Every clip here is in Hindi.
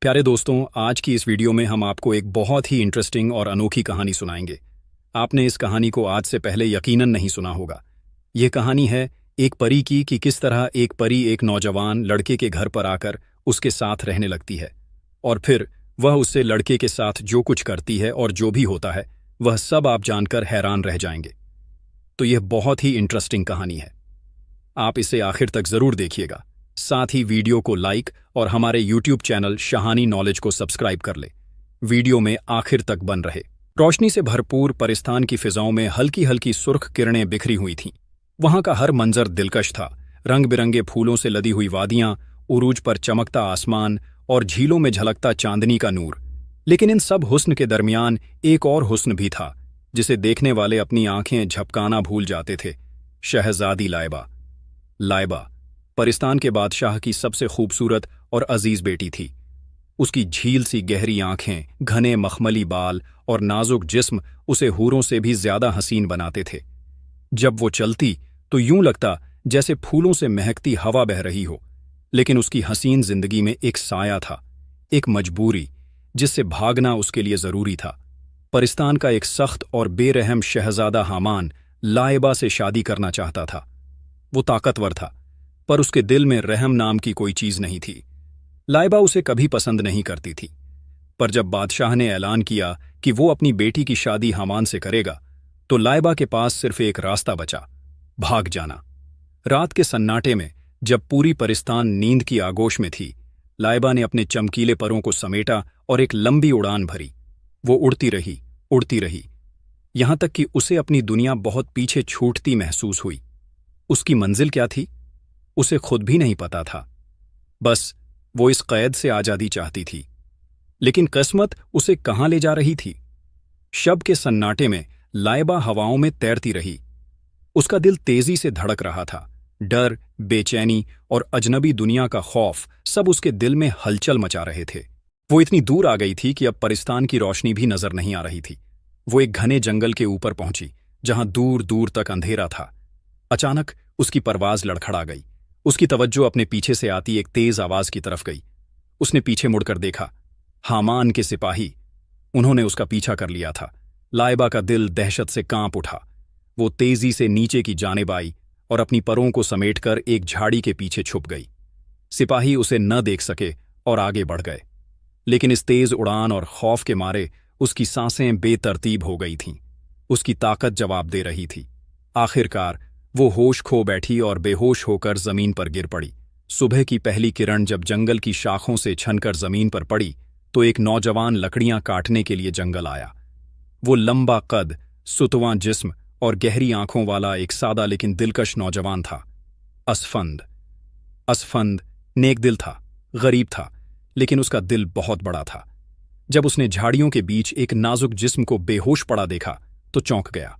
प्यारे दोस्तों, आज की इस वीडियो में हम आपको एक बहुत ही इंटरेस्टिंग और अनोखी कहानी सुनाएंगे। आपने इस कहानी को आज से पहले यकीनन नहीं सुना होगा। यह कहानी है एक परी की कि किस तरह एक परी एक नौजवान लड़के के घर पर आकर उसके साथ रहने लगती है और फिर वह उससे लड़के के साथ जो कुछ करती है और जो भी होता है वह सब आप जानकर हैरान रह जाएंगे। तो यह बहुत ही इंटरेस्टिंग कहानी है, आप इसे आखिर तक जरूर देखिएगा। साथ ही वीडियो को लाइक और हमारे यूट्यूब चैनल शहानी नॉलेज को सब्सक्राइब कर ले। वीडियो में आखिर तक बन रहे। रोशनी से भरपूर परिस्तान की फिजाओं में हल्की हल्की सुर्ख किरणें बिखरी हुई थीं। वहां का हर मंजर दिलकश था। रंग बिरंगे फूलों से लदी हुई वादियां, उरूज पर चमकता आसमान और झीलों में झलकता चांदनी का नूर। लेकिन इन सब हुस्न के दरमियान एक और हुस्न भी था जिसे देखने वाले अपनी आंखें झपकाना भूल जाते थे। शहजादी लाइबा। लाइबा परिस्तान के बादशाह की सबसे खूबसूरत और अजीज बेटी थी। उसकी झील सी गहरी आंखें, घने मखमली बाल और नाजुक जिस्म उसे हूरों से भी ज्यादा हसीन बनाते थे। जब वो चलती तो यूं लगता जैसे फूलों से महकती हवा बह रही हो। लेकिन उसकी हसीन जिंदगी में एक साया था, एक मजबूरी जिससे भागना उसके लिए जरूरी था। परिस्तान का एक सख्त और बेरहम शहजादा हामान लाइबा से शादी करना चाहता था। वो ताकतवर था पर उसके दिल में रहम नाम की कोई चीज नहीं थी। लाइबा उसे कभी पसंद नहीं करती थी। पर जब बादशाह ने ऐलान किया कि वो अपनी बेटी की शादी हामान से करेगा तो लाइबा के पास सिर्फ एक रास्ता बचा, भाग जाना। रात के सन्नाटे में जब पूरी परिस्तान नींद की आगोश में थी, लाइबा ने अपने चमकीले परों को समेटा और एक लंबी उड़ान भरी। वो उड़ती रही यहां तक कि उसे अपनी दुनिया बहुत पीछे छूटती महसूस हुई। उसकी मंजिल क्या थी उसे खुद भी नहीं पता था। बस वो इस कैद से आजादी चाहती थी। लेकिन किस्मत उसे कहां ले जा रही थी? शब के सन्नाटे में लाइबा हवाओं में तैरती रही। उसका दिल तेजी से धड़क रहा था। डर, बेचैनी और अजनबी दुनिया का खौफ सब उसके दिल में हलचल मचा रहे थे। वो इतनी दूर आ गई थी कि अब परिस्तान की रोशनी भी नजर नहीं आ रही थी। वो एक घने जंगल के ऊपर पहुंची जहां दूर दूर तक अंधेरा था। अचानक उसकी परवाज लड़खड़ा गई। उसकी तवज्जो अपने पीछे से आती एक तेज आवाज की तरफ गई। उसने पीछे मुड़कर देखा। हामान के सिपाही। उन्होंने उसका पीछा कर लिया था। लाइबा का दिल दहशत से कांप उठा। वो तेजी से नीचे की जानिब आई और अपनी परों को समेटकर एक झाड़ी के पीछे छुप गई। सिपाही उसे न देख सके और आगे बढ़ गए। लेकिन इस तेज उड़ान और खौफ के मारे उसकी सांसें बेतरतीब हो गई थीं। उसकी ताकत जवाब दे रही थी। आखिरकार वो होश खो बैठी और बेहोश होकर जमीन पर गिर पड़ी। सुबह की पहली किरण जब जंगल की शाखों से छनकर जमीन पर पड़ी तो एक नौजवान लकड़ियां काटने के लिए जंगल आया। वो लंबा कद, सुतवां जिस्म और गहरी आंखों वाला एक सादा लेकिन दिलकश नौजवान था। असफंद नेक दिल था, गरीब था, लेकिन उसका दिल बहुत बड़ा था। जब उसने झाड़ियों के बीच एक नाजुक जिस्म को बेहोश पड़ा देखा तो चौंक गया।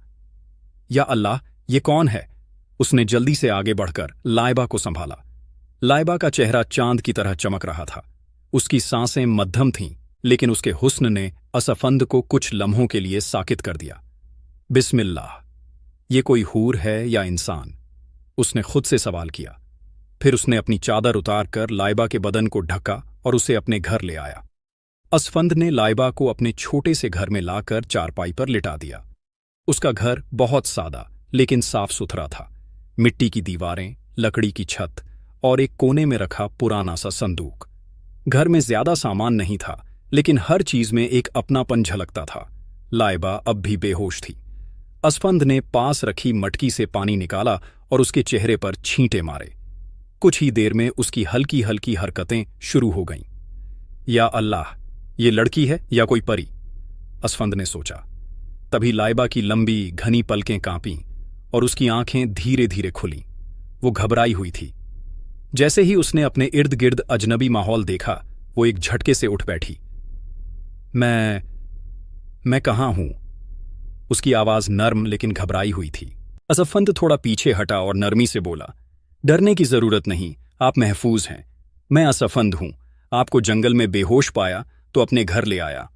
या अल्लाह, ये कौन है? उसने जल्दी से आगे बढ़कर लाइबा को संभाला। लाइबा का चेहरा चांद की तरह चमक रहा था। उसकी सांसें मध्यम थीं, लेकिन उसके हुस्न ने असफंद को कुछ लम्हों के लिए साकित कर दिया। बिस्मिल्लाह, ये कोई हूर है या इंसान? उसने खुद से सवाल किया। फिर उसने अपनी चादर उतारकर लाइबा के बदन को ढका और उसे अपने घर ले आया। असफंद ने लाइबा को अपने छोटे से घर में लाकर चारपाई पर लिटा दिया। उसका घर बहुत सादा लेकिन साफ सुथरा था। मिट्टी की दीवारें, लकड़ी की छत और एक कोने में रखा पुराना सा संदूक। घर में ज्यादा सामान नहीं था, लेकिन हर चीज में एक अपनापन झलकता था। लाइबा अब भी बेहोश थी। असफंद ने पास रखी मटकी से पानी निकाला और उसके चेहरे पर छींटे मारे। कुछ ही देर में उसकी हल्की हल्की हरकतें शुरू हो गईं। या अल्लाह, ये लड़की है या कोई परी? असफंद ने सोचा। तभी लाइबा की लंबी घनी पलकें कांपीं और उसकी आंखें धीरे धीरे खुलीं। वो घबराई हुई थी। जैसे ही उसने अपने इर्द गिर्द अजनबी माहौल देखा, वो एक झटके से उठ बैठी। मैं कहाँ हूं? उसकी आवाज नर्म लेकिन घबराई हुई थी। असफंद थोड़ा पीछे हटा और नरमी से बोला, डरने की जरूरत नहीं, आप महफूज हैं। मैं असफंद हूं। आपको जंगल में बेहोश पाया तो अपने घर ले आया।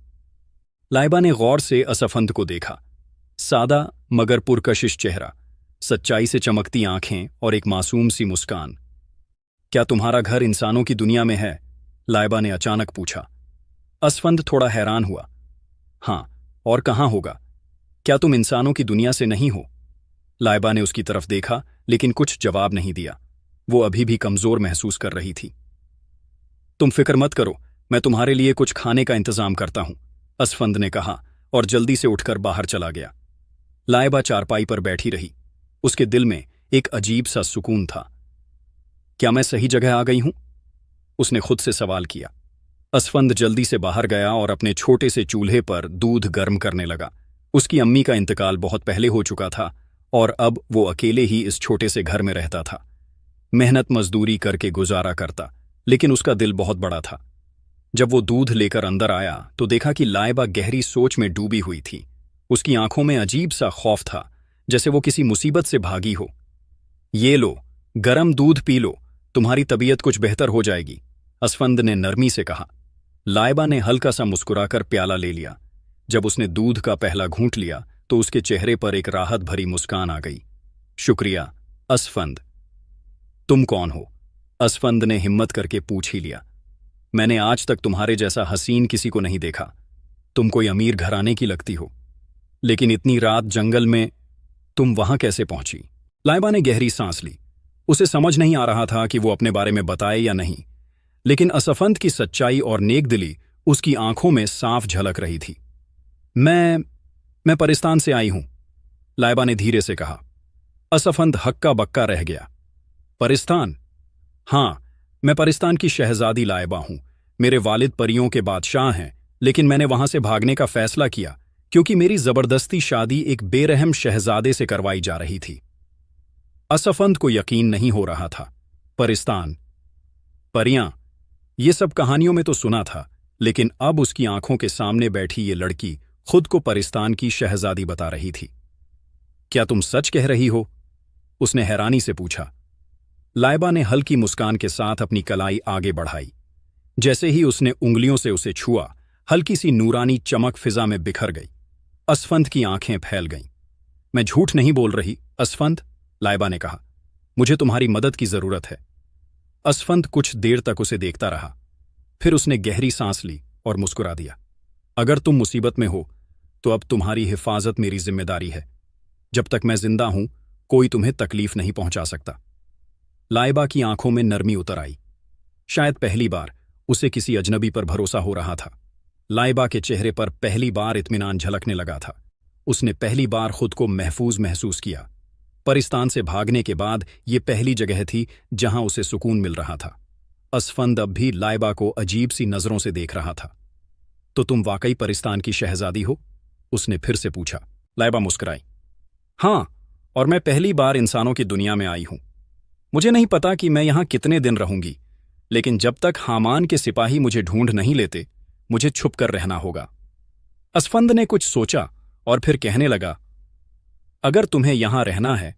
लाइबा ने गौर से असफंद को देखा। सादा मगर पुरकशिश चेहरा, सच्चाई से चमकती आंखें और एक मासूम सी मुस्कान। क्या तुम्हारा घर इंसानों की दुनिया में है? लाइबा ने अचानक पूछा। असफंद थोड़ा हैरान हुआ। हाँ, और कहाँ होगा? क्या तुम इंसानों की दुनिया से नहीं हो? लाइबा ने उसकी तरफ देखा, लेकिन कुछ जवाब नहीं दिया। वो अभी भी कमजोर महसूस कर रही थी। तुम फिक्र मत करो, मैं तुम्हारे लिए कुछ खाने का इंतजाम करता हूं, असफंद ने कहा और जल्दी से उठकर बाहर चला गया। लाइबा चारपाई पर बैठी रही। उसके दिल में एक अजीब सा सुकून था। क्या मैं सही जगह आ गई हूं? उसने खुद से सवाल किया। असफंद जल्दी से बाहर गया और अपने छोटे से चूल्हे पर दूध गर्म करने लगा। उसकी अम्मी का इंतकाल बहुत पहले हो चुका था और अब वो अकेले ही इस छोटे से घर में रहता था। मेहनत मजदूरी करके गुजारा करता, लेकिन उसका दिल बहुत बड़ा था। जब वो दूध लेकर अंदर आया तो देखा कि लाइबा गहरी सोच में डूबी हुई थी। उसकी आंखों में अजीब सा खौफ था, जैसे वो किसी मुसीबत से भागी हो। ये लो, गरम दूध पी लो, तुम्हारी तबीयत कुछ बेहतर हो जाएगी, असफंद ने नरमी से कहा। लाइबा ने हल्का सा मुस्कुराकर प्याला ले लिया। जब उसने दूध का पहला घूंट लिया तो उसके चेहरे पर एक राहत भरी मुस्कान आ गई। शुक्रिया, असफंद। तुम कौन हो? असफंद ने हिम्मत करके पूछ ही लिया। मैंने आज तक तुम्हारे जैसा हसीन किसी को नहीं देखा। तुम कोई अमीर घराने की लगती हो, लेकिन इतनी रात जंगल में तुम वहां कैसे पहुंची? लाइबा ने गहरी सांस ली। उसे समझ नहीं आ रहा था कि वो अपने बारे में बताए या नहीं, लेकिन असफंद की सच्चाई और नेकदिली उसकी आंखों में साफ झलक रही थी। मैं परिस्तान से आई हूं, लाइबा ने धीरे से कहा। असफंद हक्का बक्का रह गया। परिस्तान? हां, मैं परिस्तान की शहजादी लाइबा हूं। मेरे वालिद परियों के बादशाह हैं, लेकिन मैंने वहां से भागने का फैसला किया क्योंकि मेरी जबरदस्ती शादी एक बेरहम शहजादे से करवाई जा रही थी। असफंद को यकीन नहीं हो रहा था। परिस्तान, परियां, ये सब कहानियों में तो सुना था, लेकिन अब उसकी आंखों के सामने बैठी ये लड़की खुद को परिस्तान की शहजादी बता रही थी। क्या तुम सच कह रही हो? उसने हैरानी से पूछा। लाइबा ने हल्की मुस्कान के साथ अपनी कलाई आगे बढ़ाई। जैसे ही उसने उंगलियों से उसे छुआ, हल्की सी नूरानी चमक फिजा में बिखर गई। असफंद की आंखें फैल गईं। मैं झूठ नहीं बोल रही, असफंद, लाइबा ने कहा। मुझे तुम्हारी मदद की जरूरत है। असफंद कुछ देर तक उसे देखता रहा। फिर उसने गहरी सांस ली और मुस्कुरा दिया। अगर तुम मुसीबत में हो तो अब तुम्हारी हिफाजत मेरी जिम्मेदारी है। जब तक मैं जिंदा हूं, कोई तुम्हें तकलीफ नहीं पहुंचा सकता। लाइबा की आंखों में नरमी उतर आई। शायद पहली बार उसे किसी अजनबी पर भरोसा हो रहा था। लाइबा के चेहरे पर पहली बार इत्मीनान झलकने लगा था। उसने पहली बार खुद को महफूज महसूस किया। परिस्तान से भागने के बाद ये पहली जगह थी जहां उसे सुकून मिल रहा था। असफंद अब भी लाइबा को अजीब सी नजरों से देख रहा था। तो तुम वाकई परिस्तान की शहजादी हो? उसने फिर से पूछा। लाइबा मुस्कुराई। हां, और मैं पहली बार इंसानों की दुनिया में आई हूं। मुझे नहीं पता कि मैं यहां कितने दिन रहूंगी, लेकिन जब तक हामान के सिपाही मुझे ढूंढ नहीं लेते, मुझे छुप कर रहना होगा। असफंद ने कुछ सोचा और फिर कहने लगा, अगर तुम्हें यहां रहना है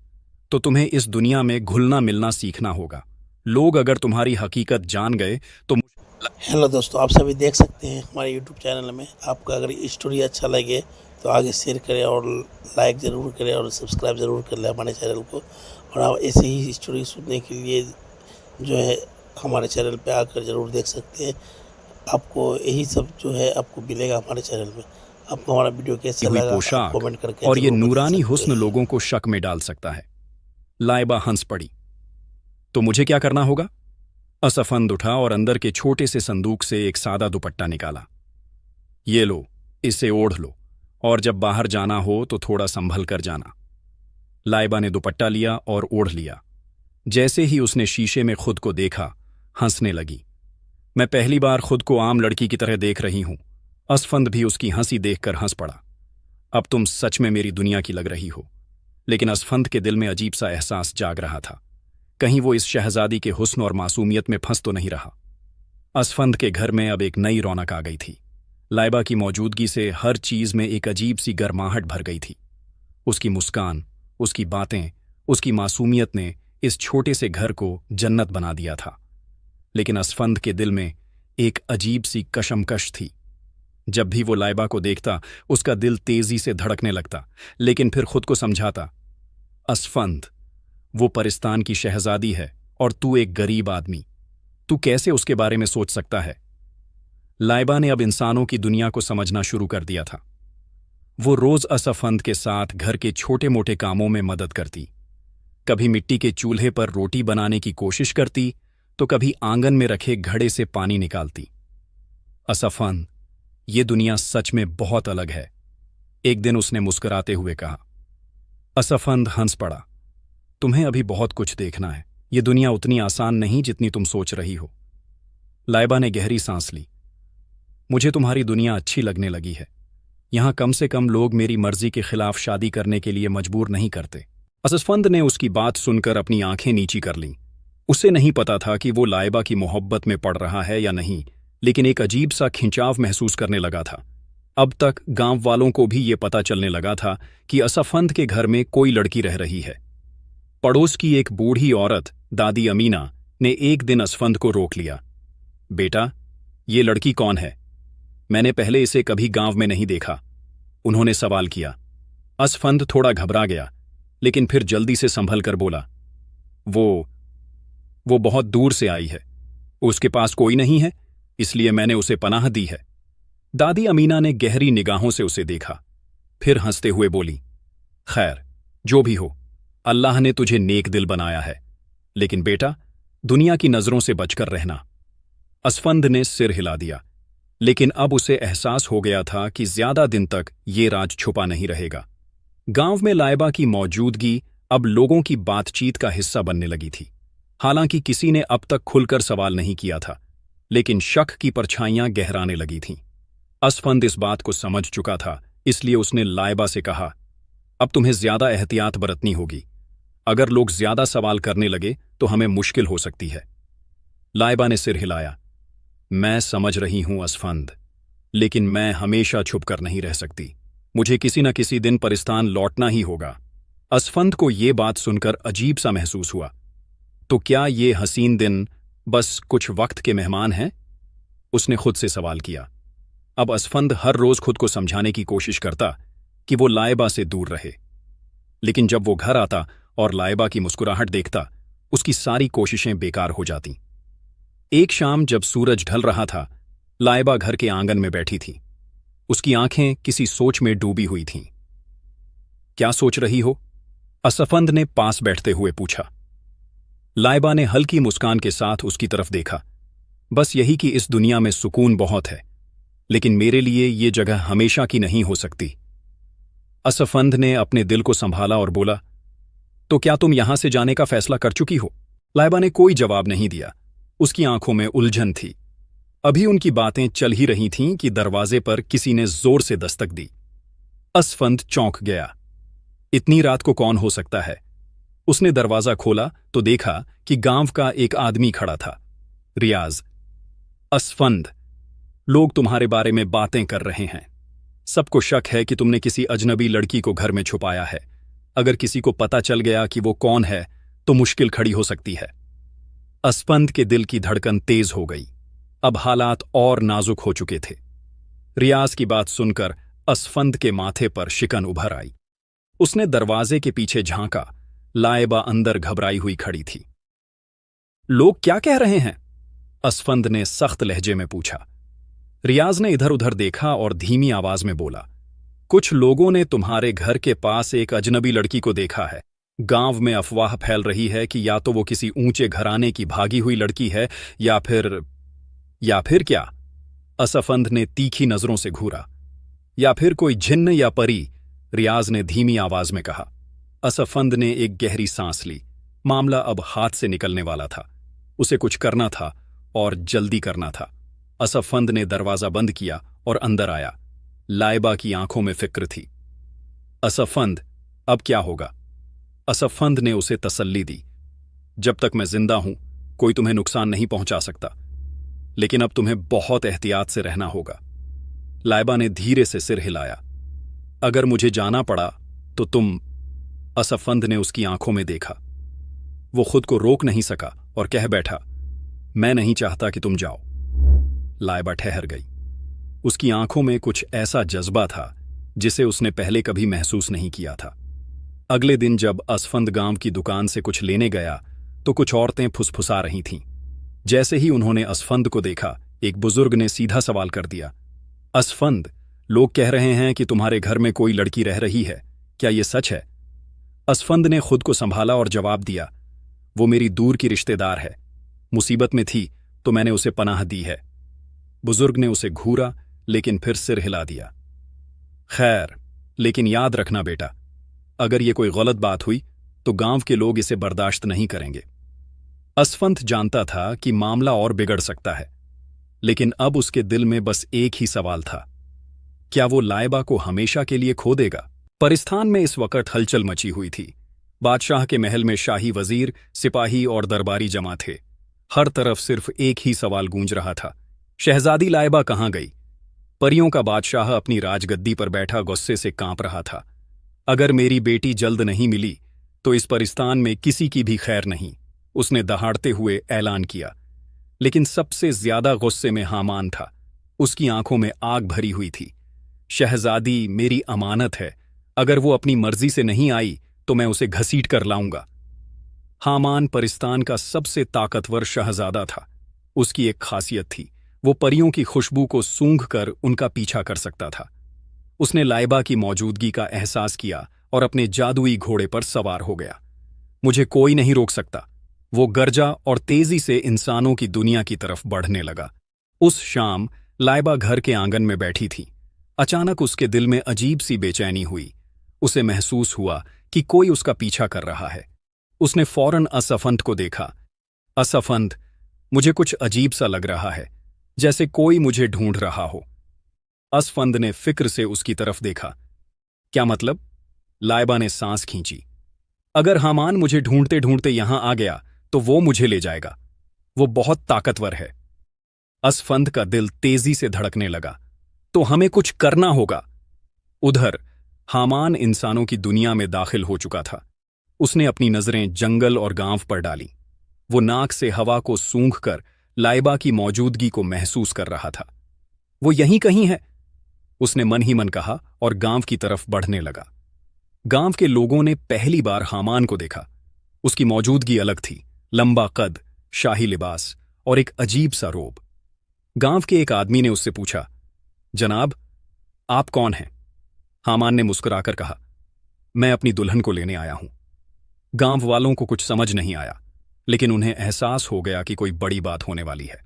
तो तुम्हें इस दुनिया में घुलना मिलना सीखना होगा। लोग अगर तुम्हारी हकीकत जान गए तो। हेलो दोस्तों, आप सभी देख सकते हैं हमारे यूट्यूब चैनल में। आपको अगर स्टोरी अच्छा लगे तो आगे शेयर करें और लाइक ज़रूर करें और सब्सक्राइब ज़रूर कर लें हमारे चैनल को। और आप ऐसे ही स्टोरी सुनने के लिए जो है हमारे चैनल पे आकर ज़रूर देख सकते हैं। आपको यही सब जो है आपको मिलेगा हमारे चैनल में। आपको हमारा वीडियो कैसा हुई लगा आप पोशाक कमेंट करके और ये ज़रूर बता नूरानी सकते हुस्न हैं। लोगों को शक में डाल सकता है। लाइबा हंस पड़ी। तो मुझे क्या करना होगा? असफंद उठा और अंदर के छोटे से संदूक से एक सादा दुपट्टा निकाला। ये लो, इसे ओढ़ लो, और जब बाहर जाना हो तो थोड़ा संभल कर जाना। लाइबा ने दुपट्टा लिया और ओढ़ लिया। जैसे ही उसने शीशे में खुद को देखा, हंसने लगी। मैं पहली बार खुद को आम लड़की की तरह देख रही हूं। असफंद भी उसकी हंसी देखकर हंस पड़ा। अब तुम सच में मेरी दुनिया की लग रही हो। लेकिन असफंद के दिल में अजीब सा एहसास जाग रहा था। कहीं वो इस शहजादी के हुस्न और मासूमियत में फंस तो नहीं रहा। असफंद के घर में अब एक नई रौनक आ गई थी। लाइबा की मौजूदगी से हर चीज में एक अजीब सी गर्माहट भर गई थी। उसकी मुस्कान, उसकी बातें, उसकी मासूमियत ने इस छोटे से घर को जन्नत बना दिया था। लेकिन असफंद के दिल में एक अजीब सी कशमकश थी। जब भी वो लाइबा को देखता, उसका दिल तेजी से धड़कने लगता, लेकिन फिर खुद को समझाता, असफंद, वो परिस्तान की शहजादी है और तू एक गरीब आदमी। तू कैसे उसके बारे में सोच सकता है? लाइबा ने अब इंसानों की दुनिया को समझना शुरू कर दिया था। वो रोज असफंद के साथ घर के छोटे मोटे कामों में मदद करती। कभी मिट्टी के चूल्हे पर रोटी बनाने की कोशिश करती तो कभी आंगन में रखे घड़े से पानी निकालती। असफंद, ये दुनिया सच में बहुत अलग है, एक दिन उसने मुस्कुराते हुए कहा। असफंद हंस पड़ा। तुम्हें अभी बहुत कुछ देखना है, ये दुनिया उतनी आसान नहीं जितनी तुम सोच रही हो। लाइबा ने गहरी सांस ली। मुझे तुम्हारी दुनिया अच्छी लगने लगी है। यहां कम से कम लोग मेरी मर्जी के खिलाफ शादी करने के लिए मजबूर नहीं करते। असफंद ने उसकी बात सुनकर अपनी आंखें नीची कर लीं। उसे नहीं पता था कि वो लाइबा की मोहब्बत में पड़ रहा है या नहीं, लेकिन एक अजीब सा खिंचाव महसूस करने लगा था। अब तक गांव वालों को भी ये पता चलने लगा था कि असफंद के घर में कोई लड़की रह रही है। पड़ोस की एक बूढ़ी औरत, दादी अमीना, ने एक दिन असफंद को रोक लिया। बेटा, ये लड़की कौन है? मैंने पहले इसे कभी गांव में नहीं देखा, उन्होंने सवाल किया। असफंद थोड़ा घबरा गया, लेकिन फिर जल्दी से संभल कर बोला, वो बहुत दूर से आई है। उसके पास कोई नहीं है, इसलिए मैंने उसे पनाह दी है। दादी अमीना ने गहरी निगाहों से उसे देखा, फिर हंसते हुए बोली, खैर, जो भी हो, अल्लाह ने तुझे नेक दिल बनाया है, लेकिन बेटा, दुनिया की नजरों से बचकर रहना। असफंद ने सिर हिला दिया, लेकिन अब उसे एहसास हो गया था कि ज्यादा दिन तक ये राज छुपा नहीं रहेगा। गांव में लाइबा की मौजूदगी अब लोगों की बातचीत का हिस्सा बनने लगी थी। हालांकि किसी ने अब तक खुलकर सवाल नहीं किया था, लेकिन शक की परछाइयां गहराने लगी थीं। असफंद इस बात को समझ चुका था, इसलिए उसने लाइबा से कहा, अब तुम्हें ज्यादा एहतियात बरतनी होगी। अगर लोग ज्यादा सवाल करने लगे तो हमें मुश्किल हो सकती है। लाइबा ने सिर हिलाया। मैं समझ रही हूं असफंद, लेकिन मैं हमेशा छुप कर नहीं रह सकती। मुझे किसी न किसी दिन परिस्तान लौटना ही होगा। असफंद को ये बात सुनकर अजीब सा महसूस हुआ। तो क्या ये हसीन दिन बस कुछ वक्त के मेहमान हैं? उसने खुद से सवाल किया। अब असफंद हर रोज खुद को समझाने की कोशिश करता कि वो लाइबा से दूर रहे, लेकिन जब वो घर आता और लाइबा की मुस्कुराहट देखता, उसकी सारी कोशिशें बेकार हो जातीं। एक शाम जब सूरज ढल रहा था, लाइबा घर के आंगन में बैठी थी। उसकी आंखें किसी सोच में डूबी हुई थीं। क्या सोच रही हो? असफंद ने पास बैठते हुए पूछा। लाइबा ने हल्की मुस्कान के साथ उसकी तरफ देखा। बस यही कि इस दुनिया में सुकून बहुत है, लेकिन मेरे लिए ये जगह हमेशा की नहीं हो सकती। असफंद ने अपने दिल को संभाला और बोला, तो क्या तुम यहां से जाने का फैसला कर चुकी हो? लाइबा ने कोई जवाब नहीं दिया। उसकी आंखों में उलझन थी। अभी उनकी बातें चल ही रही थीं कि दरवाजे पर किसी ने जोर से दस्तक दी। असफंद चौंक गया। इतनी रात को कौन हो सकता है? उसने दरवाजा खोला तो देखा कि गांव का एक आदमी खड़ा था। रियाज। असफंद, लोग तुम्हारे बारे में बातें कर रहे हैं। सबको शक है कि तुमने किसी अजनबी लड़की को घर में छुपाया है। अगर किसी को पता चल गया कि वो कौन है तो मुश्किल खड़ी हो सकती है। असफंद के दिल की धड़कन तेज हो गई। अब हालात और नाजुक हो चुके थे। रियाज की बात सुनकर असफंद के माथे पर शिकन उभर आई। उसने दरवाजे के पीछे झांका। लाइबा अंदर घबराई हुई खड़ी थी। लोग क्या कह रहे हैं? असफंद ने सख्त लहजे में पूछा। रियाज ने इधर उधर देखा और धीमी आवाज में बोला, कुछ लोगों ने तुम्हारे घर के पास एक अजनबी लड़की को देखा है। गांव में अफवाह फैल रही है कि या तो वो किसी ऊंचे घराने की भागी हुई लड़की है या फिर क्या? असफंद ने तीखी नजरों से घूरा। या फिर कोई जिन्न या परी, रियाज ने धीमी आवाज में कहा। असफंद ने एक गहरी सांस ली। मामला अब हाथ से निकलने वाला था। उसे कुछ करना था और जल्दी करना था। असफंद ने दरवाजा बंद किया और अंदर आया। लाइबा की आंखों में फिक्र थी। असफंद, अब क्या होगा? असफंद ने उसे तसल्ली दी। जब तक मैं जिंदा हूं, कोई तुम्हें नुकसान नहीं पहुंचा सकता, लेकिन अब तुम्हें बहुत एहतियात से रहना होगा। लाइबा ने धीरे से सिर हिलाया। अगर मुझे जाना पड़ा तो तुम? असफंद ने उसकी आंखों में देखा। वो खुद को रोक नहीं सका और कह बैठा, मैं नहीं चाहता कि तुम जाओ। लाइबा ठहर गई। उसकी आंखों में कुछ ऐसा जज्बा था जिसे उसने पहले कभी महसूस नहीं किया था। अगले दिन जब असफंद गांव की दुकान से कुछ लेने गया तो कुछ औरतें फुसफुसा रही थीं। जैसे ही उन्होंने असफंद को देखा, एक बुजुर्ग ने सीधा सवाल कर दिया। असफंद, लोग कह रहे हैं कि तुम्हारे घर में कोई लड़की रह रही है, क्या ये सच है? असफंद ने खुद को संभाला और जवाब दिया, वो मेरी दूर की रिश्तेदार है। मुसीबत में थी तो मैंने उसे पनाह दी है। बुजुर्ग ने उसे घूरा लेकिन फिर सिर हिला दिया। खैर, लेकिन याद रखना बेटा, अगर ये कोई गलत बात हुई तो गांव के लोग इसे बर्दाश्त नहीं करेंगे। असफंद जानता था कि मामला और बिगड़ सकता है, लेकिन अब उसके दिल में बस एक ही सवाल था, क्या वो लाइबा को हमेशा के लिए खो देगा? परिस्थान में इस वक्त हलचल मची हुई थी। बादशाह के महल में शाही वजीर, सिपाही और दरबारी जमा थे। हर तरफ सिर्फ एक ही सवाल गूंज रहा था, शहजादी लाइबा कहाँ गई? परियों का बादशाह अपनी राजगद्दी पर बैठा गुस्से से कांप रहा था। अगर मेरी बेटी जल्द नहीं मिली तो इस परिस्थान में किसी की भी खैर नहीं, उसने दहाड़ते हुए ऐलान किया। लेकिन सबसे ज्यादा गुस्से में हामान था। उसकी आंखों में आग भरी हुई थी। शहजादी मेरी अमानत है, अगर वो अपनी मर्जी से नहीं आई तो मैं उसे घसीट कर लाऊंगा। हामान परिस्तान का सबसे ताकतवर शहजादा था। उसकी एक खासियत थी, वो परियों की खुशबू को सूंघकर उनका पीछा कर सकता था। उसने लाइबा की मौजूदगी का एहसास किया और अपने जादुई घोड़े पर सवार हो गया। मुझे कोई नहीं रोक सकता, वो गरजा और तेजी से इंसानों की दुनिया की तरफ बढ़ने लगा। उस शाम लाइबा घर के आंगन में बैठी थी। अचानक उसके दिल में अजीब सी बेचैनी हुई। उसे महसूस हुआ कि कोई उसका पीछा कर रहा है। उसने फौरन असफंद को देखा। असफंद, मुझे कुछ अजीब सा लग रहा है, जैसे कोई मुझे ढूंढ रहा हो। असफंद ने फिक्र से उसकी तरफ देखा। क्या मतलब? लाइबा ने सांस खींची। अगर हामान मुझे ढूंढते ढूंढते यहां आ गया तो वो मुझे ले जाएगा। वो बहुत ताकतवर है। असफंद का दिल तेजी से धड़कने लगा। तो हमें कुछ करना होगा। उधर हामान इंसानों की दुनिया में दाखिल हो चुका था। उसने अपनी नजरें जंगल और गांव पर डाली। वो नाक से हवा को सूंघकर लाइबा की मौजूदगी को महसूस कर रहा था। वो यहीं कहीं है, उसने मन ही मन कहा और गांव की तरफ बढ़ने लगा। गांव के लोगों ने पहली बार हामान को देखा। उसकी मौजूदगी अलग थी, लंबा कद, शाही लिबास और एक अजीब सा रोब। गांव के एक आदमी ने उससे पूछा, जनाब, आप कौन हैं? हामान ने मुस्कुराकर कहा, मैं अपनी दुल्हन को लेने आया हूं। गांव वालों को कुछ समझ नहीं आया, लेकिन उन्हें एहसास हो गया कि कोई बड़ी बात होने वाली है।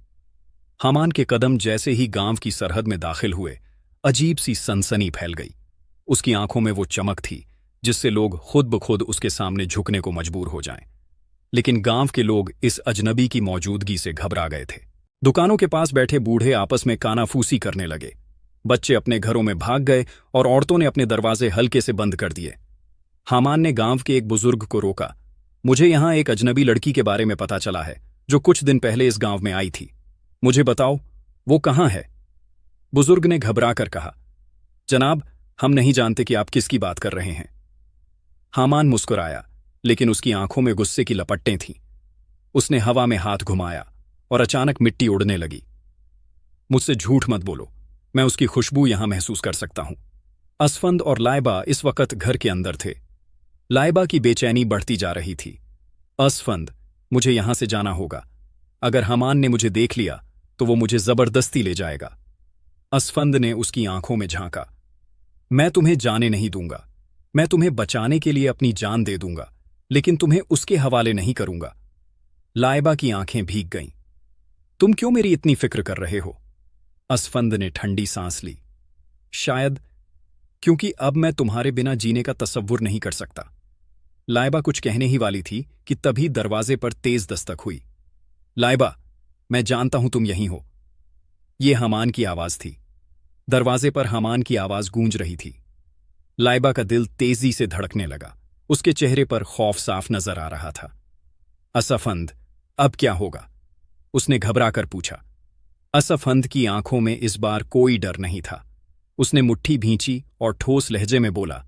हामान के कदम जैसे ही गांव की सरहद में दाखिल हुए, अजीब सी सनसनी फैल गई। उसकी आंखों में वो चमक थी जिससे लोग खुद ब खुद उसके सामने झुकने को मजबूर हो जाएं। लेकिन गांव के लोग इस अजनबी की मौजूदगी से घबरा गए थे। दुकानों के पास बैठे बूढ़े आपस में कानाफूसी करने लगे। बच्चे अपने घरों में भाग गए और औरतों ने अपने दरवाजे हल्के से बंद कर दिए। हामान ने गांव के एक बुजुर्ग को रोका। मुझे यहां एक अजनबी लड़की के बारे में पता चला है जो कुछ दिन पहले इस गांव में आई थी। मुझे बताओ, वो कहां है? बुजुर्ग ने घबरा कर कहा, जनाब, हम नहीं जानते कि आप किसकी बात कर रहे हैं। हामान मुस्कुराया, लेकिन उसकी आंखों में गुस्से की लपटें थीं। उसने हवा में हाथ घुमाया और अचानक मिट्टी उड़ने लगी। मुझसे झूठ मत बोलो, मैं उसकी खुशबू यहां महसूस कर सकता हूं। असफंद और लाइबा इस वक्त घर के अंदर थे। लाइबा की बेचैनी बढ़ती जा रही थी। असफंद, मुझे यहां से जाना होगा। अगर हामान ने मुझे देख लिया तो वो मुझे जबरदस्ती ले जाएगा। असफंद ने उसकी आंखों में झांका। मैं तुम्हें जाने नहीं दूंगा। मैं तुम्हें बचाने के लिए अपनी जान दे दूंगा, लेकिन तुम्हें उसके हवाले नहीं करूंगा। लाइबा की आंखें भीग गईं। तुम क्यों मेरी इतनी फिक्र कर रहे हो? असफंद ने ठंडी सांस ली। शायद क्योंकि अब मैं तुम्हारे बिना जीने का तसव्वुर नहीं कर सकता। लाइबा कुछ कहने ही वाली थी कि तभी दरवाजे पर तेज दस्तक हुई। लाइबा, मैं जानता हूं तुम यहीं हो। ये हामान की आवाज थी। दरवाजे पर हामान की आवाज गूंज रही थी। लाइबा का दिल तेजी से धड़कने लगा। उसके चेहरे पर खौफ साफ नजर आ रहा था। असफंद, अब क्या होगा? उसने घबरा कर पूछा। असफंद की आंखों में इस बार कोई डर नहीं था। उसने मुट्ठी भींची और ठोस लहजे में बोला,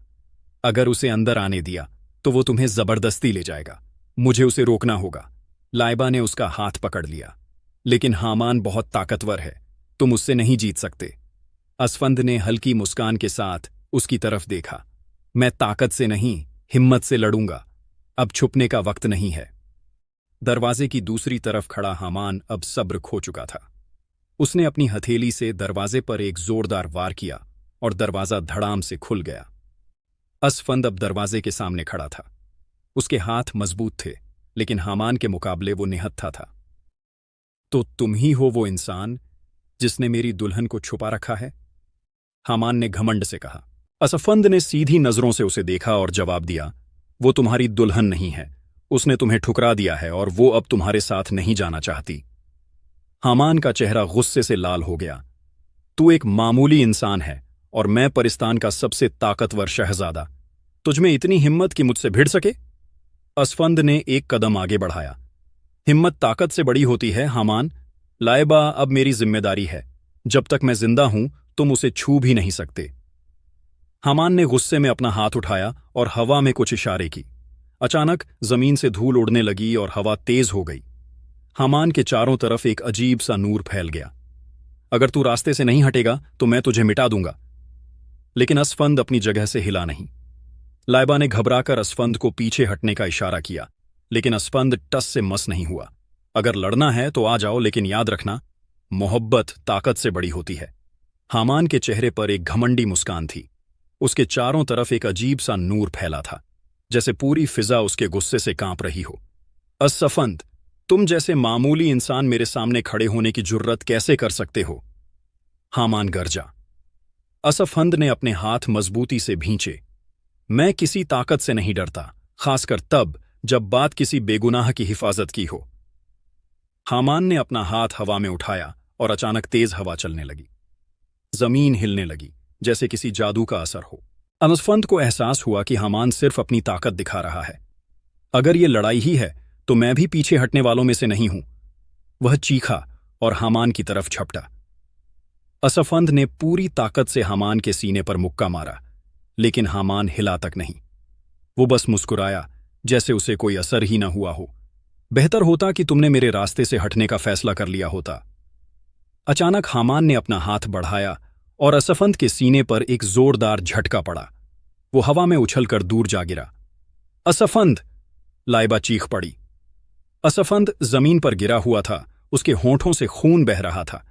अगर उसे अंदर आने दिया तो वो तुम्हें जबरदस्ती ले जाएगा। मुझे उसे रोकना होगा। लाइबा ने उसका हाथ पकड़ लिया। लेकिन हामान बहुत ताकतवर है, तुम उससे नहीं जीत सकते। असफंद ने हल्की मुस्कान के साथ उसकी तरफ देखा। मैं ताकत से नहीं, हिम्मत से लड़ूंगा। अब छुपने का वक्त नहीं है। दरवाजे की दूसरी तरफ खड़ा हामान अब सब्र खो चुका था। उसने अपनी हथेली से दरवाजे पर एक जोरदार वार किया और दरवाजा धड़ाम से खुल गया। असफंद अब दरवाजे के सामने खड़ा था। उसके हाथ मजबूत थे, लेकिन हामान के मुकाबले वो निहत्था था। तो तुम ही हो वो इंसान जिसने मेरी दुल्हन को छुपा रखा है? हामान ने घमंड से कहा। असफंद ने सीधी नजरों से उसे देखा और जवाब दिया, वो तुम्हारी दुल्हन नहीं है। उसने तुम्हें ठुकरा दिया है और वो अब तुम्हारे साथ नहीं जाना चाहती। हामान का चेहरा गुस्से से लाल हो गया। तू एक मामूली इंसान है और मैं परिस्तान का सबसे ताकतवर शहजादा। तुझमें इतनी हिम्मत कि मुझसे भिड़ सके? असफंद ने एक कदम आगे बढ़ाया। हिम्मत ताकत से बड़ी होती है हामान। लाइबा अब मेरी जिम्मेदारी है। जब तक मैं जिंदा हूं तुम उसे छू भी नहीं सकते। हामान ने गुस्से में अपना हाथ उठाया और हवा में कुछ इशारे की। अचानक जमीन से धूल उड़ने लगी और हवा तेज हो गई। हामान के चारों तरफ एक अजीब सा नूर फैल गया। अगर तू रास्ते से नहीं हटेगा तो मैं तुझे मिटा दूंगा। लेकिन असफंद अपनी जगह से हिला नहीं। लाइबा ने घबराकर असफंद को पीछे हटने का इशारा किया, लेकिन असफंद टस से मस नहीं हुआ। अगर लड़ना है तो आ जाओ, लेकिन याद रखना, मोहब्बत ताकत से बड़ी होती है। हामान के चेहरे पर एक घमंडी मुस्कान थी। उसके चारों तरफ एक अजीब सा नूर फैला था, जैसे पूरी फिजा उसके गुस्से से कांप रही हो। असफंद, तुम जैसे मामूली इंसान मेरे सामने खड़े होने की जुर्रत कैसे कर सकते हो? हामान गरजा। असफंद ने अपने हाथ मजबूती से भींचे। मैं किसी ताकत से नहीं डरता, खासकर तब जब बात किसी बेगुनाह की हिफाजत की हो। हामान ने अपना हाथ हवा में उठाया और अचानक तेज हवा चलने लगी। जमीन हिलने लगी, जैसे किसी जादू का असर हो। असफंद को एहसास हुआ कि हामान सिर्फ अपनी ताकत दिखा रहा है। अगर ये लड़ाई ही है तो मैं भी पीछे हटने वालों में से नहीं हूं। वह चीखा और हामान की तरफ झपटा। असफंद ने पूरी ताकत से हामान के सीने पर मुक्का मारा, लेकिन हामान हिला तक नहीं। वो बस मुस्कुराया, जैसे उसे कोई असर ही न हुआ हो। बेहतर होता कि तुमने मेरे रास्ते से हटने का फैसला कर लिया होता। अचानक हामान ने अपना हाथ बढ़ाया और असफंद के सीने पर एक जोरदार झटका पड़ा। वो हवा में उछलकर दूर जा गिरा। असफंद! लाइबा चीख पड़ी। असफंद जमीन पर गिरा हुआ था। उसके होंठों से खून बह रहा था।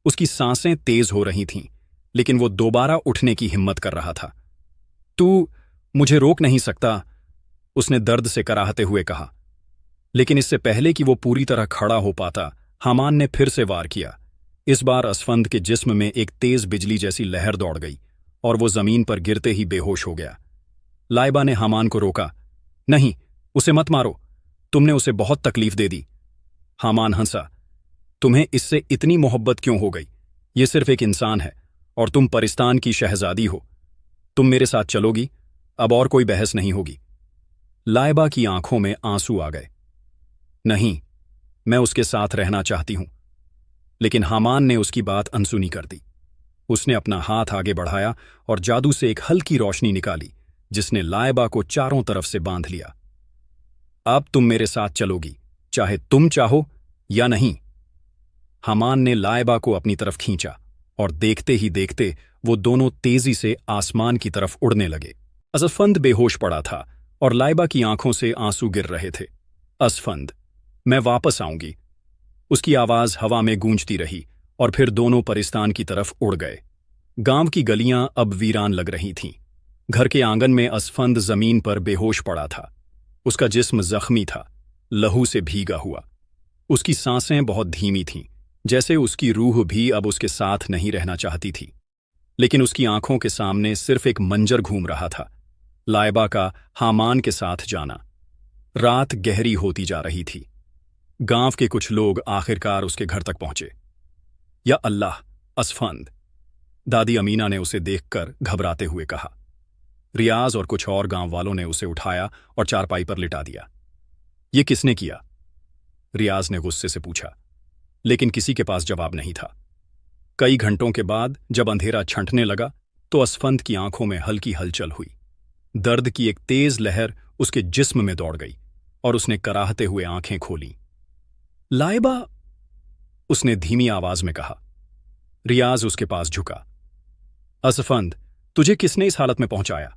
उसकी सांसें तेज हो रही थीं, लेकिन वो दोबारा उठने की हिम्मत कर रहा था। तू मुझे रोक नहीं सकता, उसने दर्द से कराहते हुए कहा। लेकिन इससे पहले कि वो पूरी तरह खड़ा हो पाता, हामान ने फिर से वार किया। इस बार असफंद के जिस्म में एक तेज बिजली जैसी लहर दौड़ गई और वो जमीन पर गिरते ही बेहोश हो गया। लाइबा ने हामान को रोका। नहीं, उसे मत मारो, तुमने उसे बहुत तकलीफ दे दी। हामान हंसा। तुम्हें इससे इतनी मोहब्बत क्यों हो गई? ये सिर्फ एक इंसान है और तुम परिस्तान की शहजादी हो। तुम मेरे साथ चलोगी? अब और कोई बहस नहीं होगी। लाइबा की आंखों में आंसू आ गए। नहीं, मैं उसके साथ रहना चाहती हूं। लेकिन हामान ने उसकी बात अनसुनी कर दी। उसने अपना हाथ आगे बढ़ाया और जादू से एक हल्की रोशनी निकाली, जिसने लाइबा को चारों तरफ से बांध लिया। अब तुम मेरे साथ चलोगी, चाहे तुम चाहो या नहीं। हामान ने लाइबा को अपनी तरफ खींचा और देखते ही देखते वो दोनों तेजी से आसमान की तरफ उड़ने लगे। असफंद बेहोश पड़ा था और लाइबा की आंखों से आंसू गिर रहे थे। असफंद, मैं वापस आऊंगी। उसकी आवाज हवा में गूंजती रही और फिर दोनों परिस्तान की तरफ उड़ गए। गांव की गलियां अब वीरान लग रही थीं। घर के आंगन में असफंद जमीन पर बेहोश पड़ा था। उसका जिस्म जख्मी था, लहू से भीगा हुआ। उसकी सांसें बहुत धीमी थीं, जैसे उसकी रूह भी अब उसके साथ नहीं रहना चाहती थी। लेकिन उसकी आंखों के सामने सिर्फ एक मंजर घूम रहा था, लाइबा का हामान के साथ जाना। रात गहरी होती जा रही थी। गांव के कुछ लोग आखिरकार उसके घर तक पहुंचे। या अल्लाह, असफंद! दादी अमीना ने उसे देखकर घबराते हुए कहा। रियाज और कुछ और गांव वालों ने उसे उठाया और चारपाई पर लिटा दिया। ये किसने किया? रियाज ने गुस्से से पूछा, लेकिन किसी के पास जवाब नहीं था। कई घंटों के बाद जब अंधेरा छंटने लगा तो असफंद की आंखों में हल्की हलचल हुई। दर्द की एक तेज लहर उसके जिस्म में दौड़ गई और उसने कराहते हुए आंखें खोली। लाइबा, उसने धीमी आवाज में कहा। रियाज उसके पास झुका। असफंद, तुझे किसने इस हालत में पहुंचाया?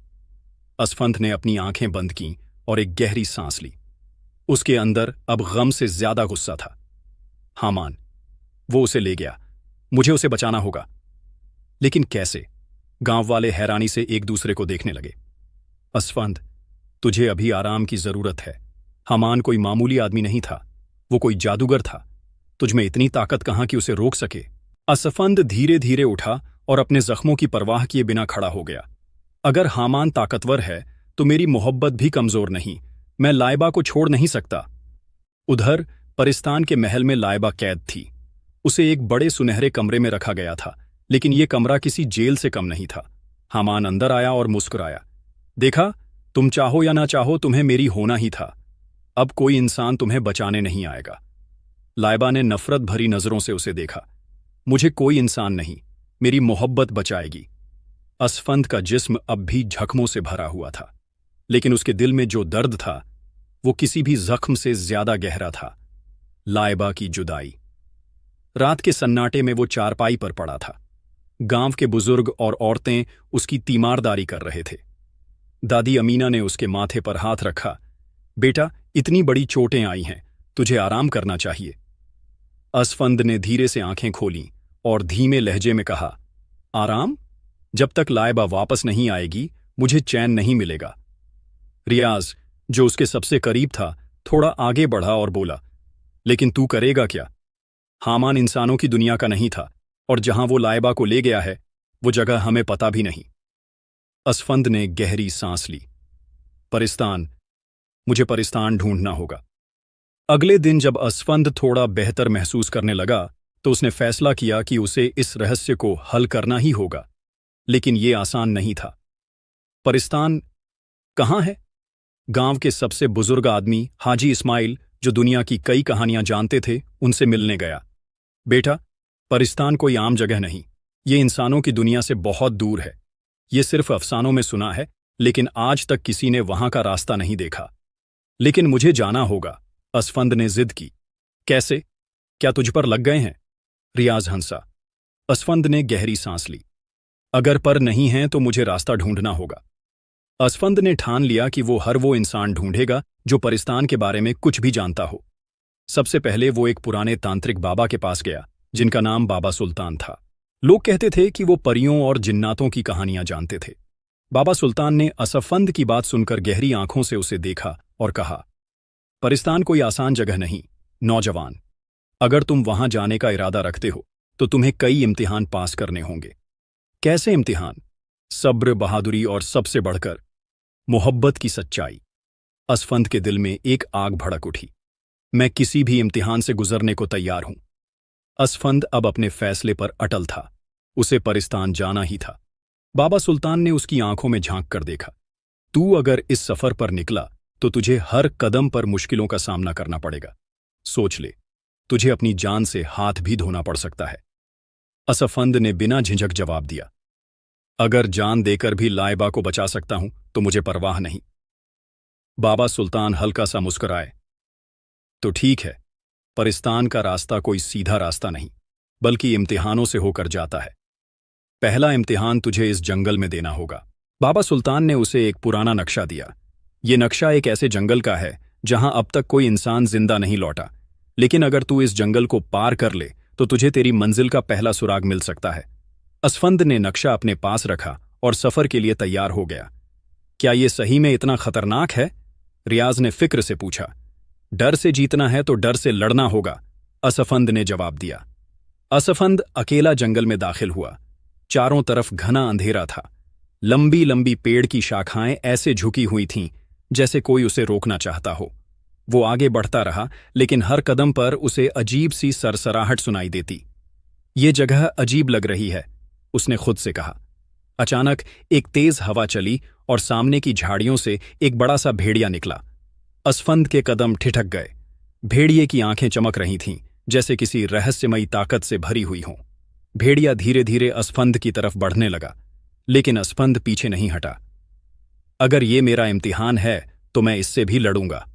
असफंद ने अपनी आंखें बंद कीं और एक गहरी सांस ली। उसके अंदर अब गम से ज्यादा गुस्सा था। हामान, वो उसे ले गया, मुझे उसे बचाना होगा। लेकिन कैसे? गांव वाले हैरानी से एक दूसरे को देखने लगे। असफंद, तुझे अभी आराम की जरूरत है। हामान कोई मामूली आदमी नहीं था, वो कोई जादूगर था। तुझमें इतनी ताकत कहां कि उसे रोक सके? असफंद धीरे धीरे उठा और अपने जख्मों की परवाह किए बिना खड़ा हो गया। अगर हामान ताकतवर है तो मेरी मोहब्बत भी कमजोर नहीं। मैं लाइबा को छोड़ नहीं सकता। उधर परिस्तान के महल में लाइबा कैद थी। उसे एक बड़े सुनहरे कमरे में रखा गया था, लेकिन यह कमरा किसी जेल से कम नहीं था। हामान अंदर आया और मुस्कुराया। देखा, तुम चाहो या ना चाहो तुम्हें मेरी होना ही था। अब कोई इंसान तुम्हें बचाने नहीं आएगा। लाइबा ने नफरत भरी नजरों से उसे देखा। मुझे कोई इंसान नहीं, मेरी मोहब्बत बचाएगी। असफंद का जिस्म अब भी जख्मों से भरा हुआ था, लेकिन उसके दिल में जो दर्द था वो किसी भी जख्म से ज्यादा गहरा था। लाइबा की जुदाई। रात के सन्नाटे में वो चारपाई पर पड़ा था। गांव के बुजुर्ग और औरतें उसकी तीमारदारी कर रहे थे। दादी अमीना ने उसके माथे पर हाथ रखा। बेटा, इतनी बड़ी चोटें आई हैं, तुझे आराम करना चाहिए। असफंद ने धीरे से आंखें खोलीं और धीमे लहजे में कहा, आराम? जब तक लाइबा वापस नहीं आएगी मुझे चैन नहीं मिलेगा। रियाज, जो उसके सबसे करीब था, थोड़ा आगे बढ़ा और बोला, लेकिन तू करेगा क्या? हामान इंसानों की दुनिया का नहीं था, और जहां वो लाइबा को ले गया है वो जगह हमें पता भी नहीं। असफंद ने गहरी सांस ली। परिस्तान, मुझे परिस्तान ढूंढना होगा। अगले दिन जब असफंद थोड़ा बेहतर महसूस करने लगा तो उसने फैसला किया कि उसे इस रहस्य को हल करना ही होगा। लेकिन यह आसान नहीं था। परिस्तान कहाँ है? गांव के सबसे बुजुर्ग आदमी हाजी इस्माइल, जो दुनिया की कई कहानियां जानते थे, उनसे मिलने गया। बेटा, परिस्तान कोई आम जगह नहीं, ये इंसानों की दुनिया से बहुत दूर है। ये सिर्फ अफसानों में सुना है, लेकिन आज तक किसी ने वहां का रास्ता नहीं देखा। लेकिन मुझे जाना होगा, असफंद ने जिद की। कैसे? क्या तुझ पर लग गए हैं? रियाज हंसा। असफंद ने गहरी सांस ली। अगर पर नहीं हैं तो मुझे रास्ता ढूंढना होगा। असफंद ने ठान लिया कि वो इंसान ढूंढेगा जो परिस्तान के बारे में कुछ भी जानता हो। सबसे पहले वो एक पुराने तांत्रिक बाबा के पास गया, जिनका नाम बाबा सुल्तान था। लोग कहते थे कि वो परियों और जिन्नातों की कहानियां जानते थे। बाबा सुल्तान ने असफंद की बात सुनकर गहरी आंखों से उसे देखा और कहा, परिस्तान कोई आसान जगह नहीं, नौजवान। अगर तुम वहां जाने का इरादा रखते हो तो तुम्हें कई इम्तिहान पास करने होंगे। कैसे इम्तिहान? सब्र, बहादुरी और सबसे बढ़कर मोहब्बत की सच्चाई। असफंद के दिल में एक आग भड़क उठी। मैं किसी भी इम्तिहान से गुजरने को तैयार हूं। असफंद अब अपने फैसले पर अटल था। उसे परिस्तान जाना ही था। बाबा सुल्तान ने उसकी आंखों में झांक कर देखा। तू अगर इस सफर पर निकला तो तुझे हर कदम पर मुश्किलों का सामना करना पड़ेगा। सोच ले, तुझे अपनी जान से हाथ भी धोना पड़ सकता है। असफंद ने बिना झिझक जवाब दिया, अगर जान देकर भी लाइबा को बचा सकता हूं तो मुझे परवाह नहीं। बाबा सुल्तान हल्का सा मुस्कुराए। तो ठीक है, परिस्तान का रास्ता कोई सीधा रास्ता नहीं, बल्कि इम्तिहानों से होकर जाता है। पहला इम्तिहान तुझे इस जंगल में देना होगा। बाबा सुल्तान ने उसे एक पुराना नक्शा दिया। ये नक्शा एक ऐसे जंगल का है जहां अब तक कोई इंसान जिंदा नहीं लौटा, लेकिन अगर तू इस जंगल को पार कर ले तो तुझे तेरी मंजिल का पहला सुराग मिल सकता है। असफंद ने नक्शा अपने पास रखा और सफर के लिए तैयार हो गया। क्या ये सही में इतना खतरनाक है? रियाज ने फिक्र से पूछा। डर से जीतना है तो डर से लड़ना होगा, असफंद ने जवाब दिया। असफंद अकेला जंगल में दाखिल हुआ। चारों तरफ घना अंधेरा था। लंबी लंबी पेड़ की शाखाएं ऐसे झुकी हुई थीं जैसे कोई उसे रोकना चाहता हो। वो आगे बढ़ता रहा, लेकिन हर कदम पर उसे अजीब सी सरसराहट सुनाई देती। ये जगह अजीब लग रही है, उसने खुद से कहा। अचानक एक तेज हवा चली और सामने की झाड़ियों से एक बड़ा सा भेड़िया निकला। असफंद के कदम ठिठक गए। भेड़िए की आंखें चमक रही थीं, जैसे किसी रहस्यमयी ताकत से भरी हुई हों। भेड़िया धीरे धीरे असफंद की तरफ बढ़ने लगा, लेकिन असफंद पीछे नहीं हटा। अगर ये मेरा इम्तिहान है तो मैं इससे भी लड़ूंगा।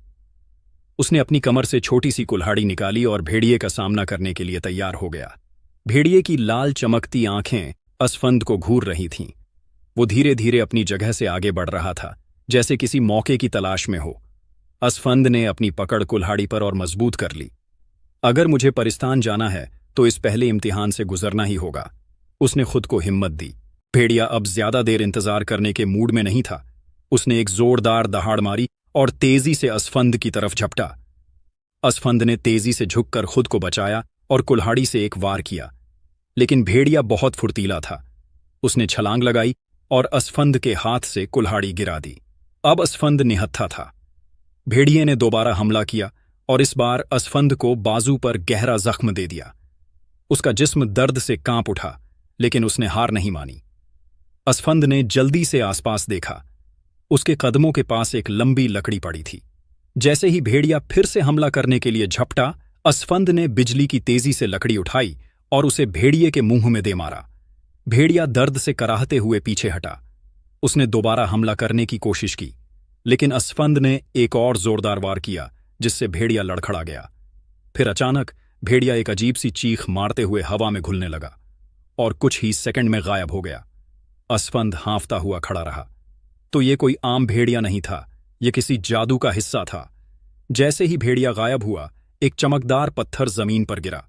उसने अपनी कमर से छोटी सी कुल्हाड़ी निकाली और भेड़िए का सामना करने के लिए तैयार हो गया। भेड़िए की लाल चमकती आंखें असफंद को घूर रही थीं। वो धीरे धीरे अपनी जगह से आगे बढ़ रहा था, जैसे किसी मौके की तलाश में हो। असफंद ने अपनी पकड़ कुल्हाड़ी पर और मजबूत कर ली। अगर मुझे परिस्तान जाना है तो इस पहले इम्तिहान से गुजरना ही होगा। उसने खुद को हिम्मत दी। भेड़िया अब ज्यादा देर इंतजार करने के मूड में नहीं था। उसने एक जोरदार दहाड़ मारी और तेजी से असफंद की तरफ झपटा। असफंद ने तेजी से झुककर खुद को बचाया और कुल्हाड़ी से एक वार किया, लेकिन भेड़िया बहुत फुर्तीला था। उसने छलांग लगाई और असफंद के हाथ से कुल्हाड़ी गिरा दी। अब असफंद निहत्था था। भेड़िए ने दोबारा हमला किया और इस बार असफंद को बाजू पर गहरा जख्म दे दिया। उसका जिस्म दर्द से कांप उठा, लेकिन उसने हार नहीं मानी। असफंद ने जल्दी से आसपास देखा। उसके कदमों के पास एक लंबी लकड़ी पड़ी थी। जैसे ही भेड़िया फिर से हमला करने के लिए झपटा, असफंद ने बिजली की तेजी से लकड़ी उठाई और उसे भेड़िए के मुंह में दे मारा। भेड़िया दर्द से कराहते हुए पीछे हटा। उसने दोबारा हमला करने की कोशिश की, लेकिन असफंद ने एक और जोरदार वार किया, जिससे भेड़िया लड़खड़ा गया। फिर अचानक भेड़िया एक अजीब सी चीख मारते हुए हवा में घुलने लगा और कुछ ही सेकंड में गायब हो गया। असफंद हांफता हुआ खड़ा रहा। तो ये कोई आम भेड़िया नहीं था, ये किसी जादू का हिस्सा था। जैसे ही भेड़िया गायब हुआ, एक चमकदार पत्थर जमीन पर गिरा।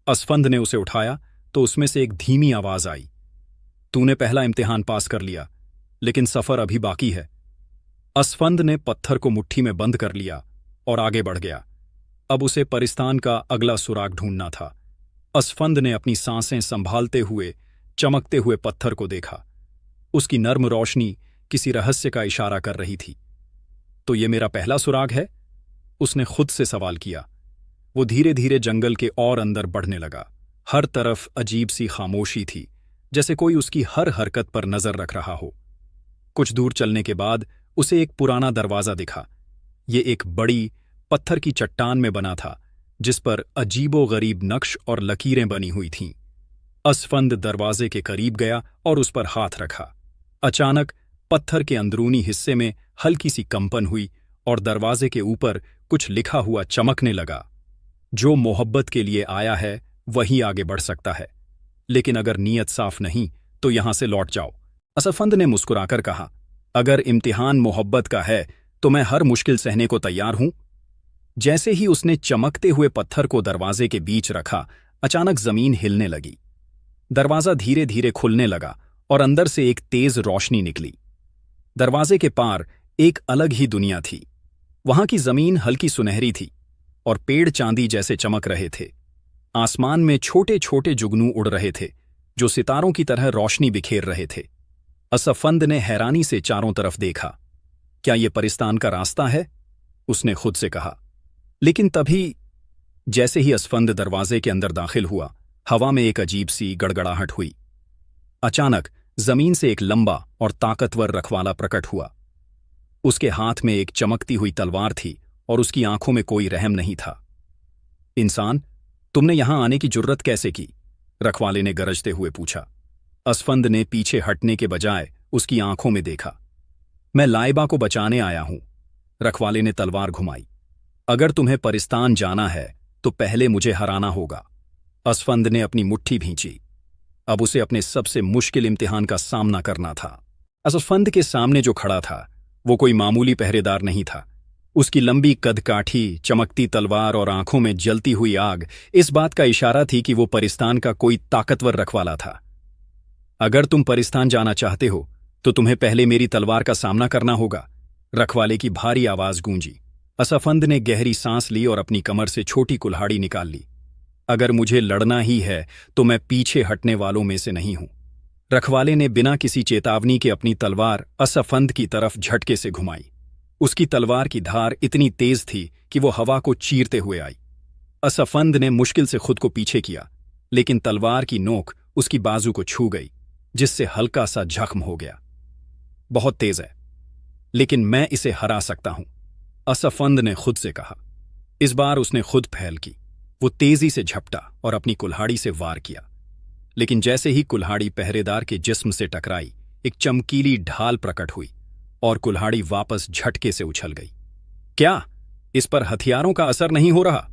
असफंद ने उसे उठाया तो उसमें से एक धीमी आवाज आई, तूने पहला इम्तिहान पास कर लिया, लेकिन सफर अभी बाकी है। असफंद ने पत्थर को मुट्ठी में बंद कर लिया और आगे बढ़ गया। अब उसे परिस्तान का अगला सुराग ढूंढना था। असफंद ने अपनी सांसें संभालते हुए चमकते हुए पत्थर को देखा। उसकी नर्म रोशनी किसी रहस्य का इशारा कर रही थी। तो ये मेरा पहला सुराग है? उसने खुद से सवाल किया। वो धीरे धीरे जंगल के और अंदर बढ़ने लगा। हर तरफ अजीब सी खामोशी थी, जैसे कोई उसकी हर हरकत पर नजर रख रहा हो। कुछ दूर चलने के बाद उसे एक पुराना दरवाजा दिखा। ये एक बड़ी पत्थर की चट्टान में बना था, जिस पर अजीबो-गरीब नक्श और लकीरें बनी हुई थीं। असफंद दरवाजे के करीब गया और उस पर हाथ रखा। अचानक पत्थर के अंदरूनी हिस्से में हल्की सी कंपन हुई और दरवाजे के ऊपर कुछ लिखा हुआ चमकने लगा। जो मोहब्बत के लिए आया है वही आगे बढ़ सकता है, लेकिन अगर नीयत साफ नहीं तो यहां से लौट जाओ। असफंद ने मुस्कुराकर कहा, अगर इम्तिहान मोहब्बत का है तो मैं हर मुश्किल सहने को तैयार हूं। जैसे ही उसने चमकते हुए पत्थर को दरवाजे के बीच रखा, अचानक जमीन हिलने लगी। दरवाजा धीरे धीरे खुलने लगा और अंदर से एक तेज रोशनी निकली। दरवाजे के पार एक अलग ही दुनिया थी। वहां की जमीन हल्की सुनहरी थी और पेड़ चांदी जैसे चमक रहे थे। आसमान में छोटे छोटे जुगनू उड़ रहे थे, जो सितारों की तरह रोशनी बिखेर रहे थे। असफंद ने हैरानी से चारों तरफ देखा। क्या ये परिस्तान का रास्ता है? उसने खुद से कहा। लेकिन तभी, जैसे ही असफंद दरवाजे के अंदर दाखिल हुआ, हवा में एक अजीब सी गड़गड़ाहट हुई। अचानक जमीन से एक लंबा और ताकतवर रखवाला प्रकट हुआ। उसके हाथ में एक चमकती हुई तलवार थी और उसकी आंखों में कोई रहम नहीं था। इंसान, तुमने यहां आने की जुर्रत कैसे की? रखवाले ने गरजते हुए पूछा। असफंद ने पीछे हटने के बजाय उसकी आंखों में देखा। मैं लाइबा को बचाने आया हूं। रखवाले ने तलवार घुमाई। अगर तुम्हें परिस्तान जाना है तो पहले मुझे हराना होगा। असफंद ने अपनी मुट्ठी भींची। अब उसे अपने सबसे मुश्किल इम्तिहान का सामना करना था। असफंद के सामने जो खड़ा था वो कोई मामूली पहरेदार नहीं था। उसकी लंबी कदकाठी, चमकती तलवार और आंखों में जलती हुई आग इस बात का इशारा थी कि वो परिस्तान का कोई ताकतवर रखवाला था। अगर तुम परिस्तान जाना चाहते हो तो तुम्हें पहले मेरी तलवार का सामना करना होगा। रखवाले की भारी आवाज गूंजी। असफंद ने गहरी सांस ली और अपनी कमर से छोटी कुल्हाड़ी निकाल ली। अगर मुझे लड़ना ही है तो मैं पीछे हटने वालों में से नहीं हूं। रखवाले ने बिना किसी चेतावनी के अपनी तलवार असफंद की तरफ झटके से घुमाई। उसकी तलवार की धार इतनी तेज थी कि वो हवा को चीरते हुए आई। असफंद ने मुश्किल से खुद को पीछे किया, लेकिन तलवार की नोक उसकी बाजू को छू गई, जिससे हल्का सा जख्म हो गया। बहुत तेज है, लेकिन मैं इसे हरा सकता हूं, असफंद ने खुद से कहा। इस बार उसने खुद पहल की। वो तेजी से झपटा और अपनी कुल्हाड़ी से वार किया, लेकिन जैसे ही कुल्हाड़ी पहरेदार के जिस्म से टकराई, एक चमकीली ढाल प्रकट हुई और कुल्हाड़ी वापस झटके से उछल गई। क्या इस पर हथियारों का असर नहीं हो रहा?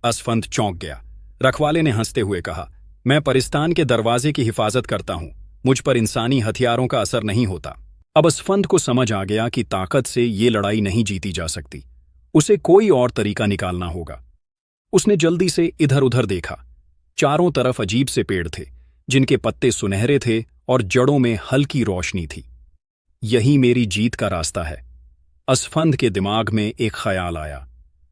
असफंद चौंक गया। रखवाले ने हंसते हुए कहा, मैं परिस्तान के दरवाजे की हिफाजत करता हूं, मुझ पर इंसानी हथियारों का असर नहीं होता। अब असफंद को समझ आ गया कि ताकत से ये लड़ाई नहीं जीती जा सकती। उसे कोई और तरीका निकालना होगा। उसने जल्दी से इधर उधर देखा। चारों तरफ अजीब से पेड़ थे, जिनके पत्ते सुनहरे थे और जड़ों में हल्की रोशनी थी। यही मेरी जीत का रास्ता है। असफंद के दिमाग में एक ख्याल आया।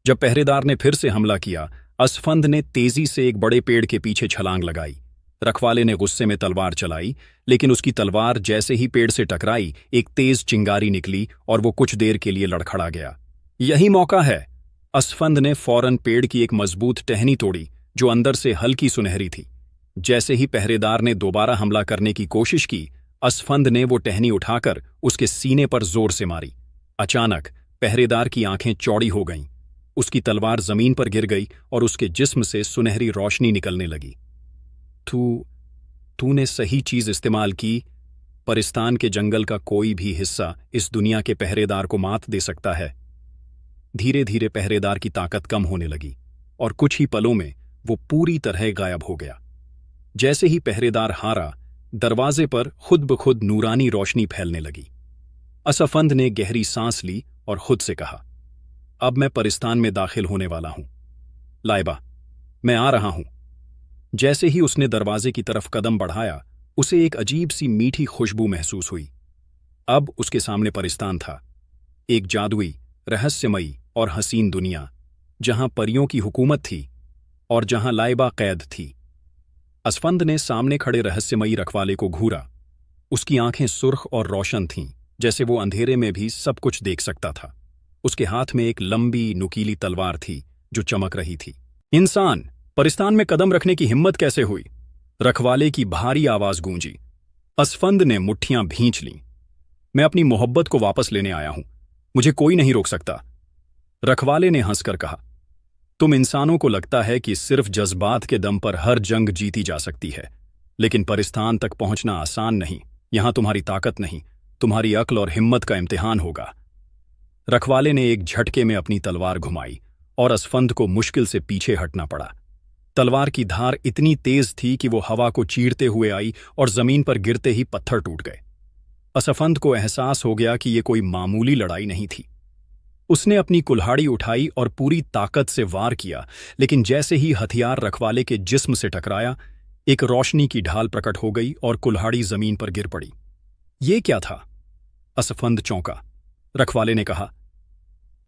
जब पहरेदार ने फिर से हमला किया, असफंद ने तेजी से एक बड़े पेड़ के पीछे छलांग लगाई। रखवाले ने गुस्से में तलवार चलाई, लेकिन उसकी तलवार जैसे ही पेड़ से टकराई, एक तेज चिंगारी निकली और वो कुछ देर के लिए लड़खड़ा गया। यही मौका है। असफंद ने फौरन पेड़ की एक मजबूत टहनी तोड़ी, जो अंदर से हल्की सुनहरी थी। जैसे ही पहरेदार ने दोबारा हमला करने की कोशिश की, असफंद ने वो टहनी उठाकर उसके सीने पर जोर से मारी। अचानक पहरेदार की आंखें चौड़ी हो गईं। उसकी तलवार जमीन पर गिर गई और उसके जिस्म से सुनहरी रोशनी निकलने लगी। तूने सही चीज इस्तेमाल की। परिस्तान के जंगल का कोई भी हिस्सा इस दुनिया के पहरेदार को मात दे सकता है। धीरे धीरे पहरेदार की ताकत कम होने लगी और कुछ ही पलों में वो पूरी तरह गायब हो गया। जैसे ही पहरेदार हारा, दरवाजे पर खुद ब खुद नूरानी रोशनी फैलने लगी। असफंद ने गहरी सांस ली और खुद से कहा, अब मैं परिस्तान में दाखिल होने वाला हूं। लाइबा, मैं आ रहा हूं। जैसे ही उसने दरवाजे की तरफ कदम बढ़ाया, उसे एक अजीब सी मीठी खुशबू महसूस हुई। अब उसके सामने परिस्तान था, एक जादुई, रहस्यमयी और हसीन दुनिया, जहां परियों की हुकूमत थी और जहां लाइबा कैद थी। असफंद ने सामने खड़े रहस्यमयी रखवाले को घूरा। उसकी आंखें सुर्ख और रोशन थीं, जैसे वो अंधेरे में भी सब कुछ देख सकता था। उसके हाथ में एक लंबी नुकीली तलवार थी जो चमक रही थी। इंसान, परिस्तान में कदम रखने की हिम्मत कैसे हुई? रखवाले की भारी आवाज गूंजी। असफंद ने मुट्ठियां भींच लीं। मैं अपनी मोहब्बत को वापस लेने आया हूं, मुझे कोई नहीं रोक सकता। रखवाले ने हंसकर कहा, तुम इंसानों को लगता है कि सिर्फ जज्बात के दम पर हर जंग जीती जा सकती है, लेकिन परिस्तान तक पहुंचना आसान नहीं। यहां तुम्हारी ताकत नहीं, तुम्हारी अक्ल और हिम्मत का इम्तिहान होगा। रखवाले ने एक झटके में अपनी तलवार घुमाई और असफंद को मुश्किल से पीछे हटना पड़ा। तलवार की धार इतनी तेज थी कि वो हवा को चीरते हुए आई और जमीन पर गिरते ही पत्थर टूट गए। असफंद को एहसास हो गया कि ये कोई मामूली लड़ाई नहीं थी। उसने अपनी कुल्हाड़ी उठाई और पूरी ताकत से वार किया, लेकिन जैसे ही हथियार रखवाले के जिस्म से टकराया, एक रोशनी की ढाल प्रकट हो गई और कुल्हाड़ी जमीन पर गिर पड़ी। ये क्या था? असफंद चौंका। रखवाले ने कहा,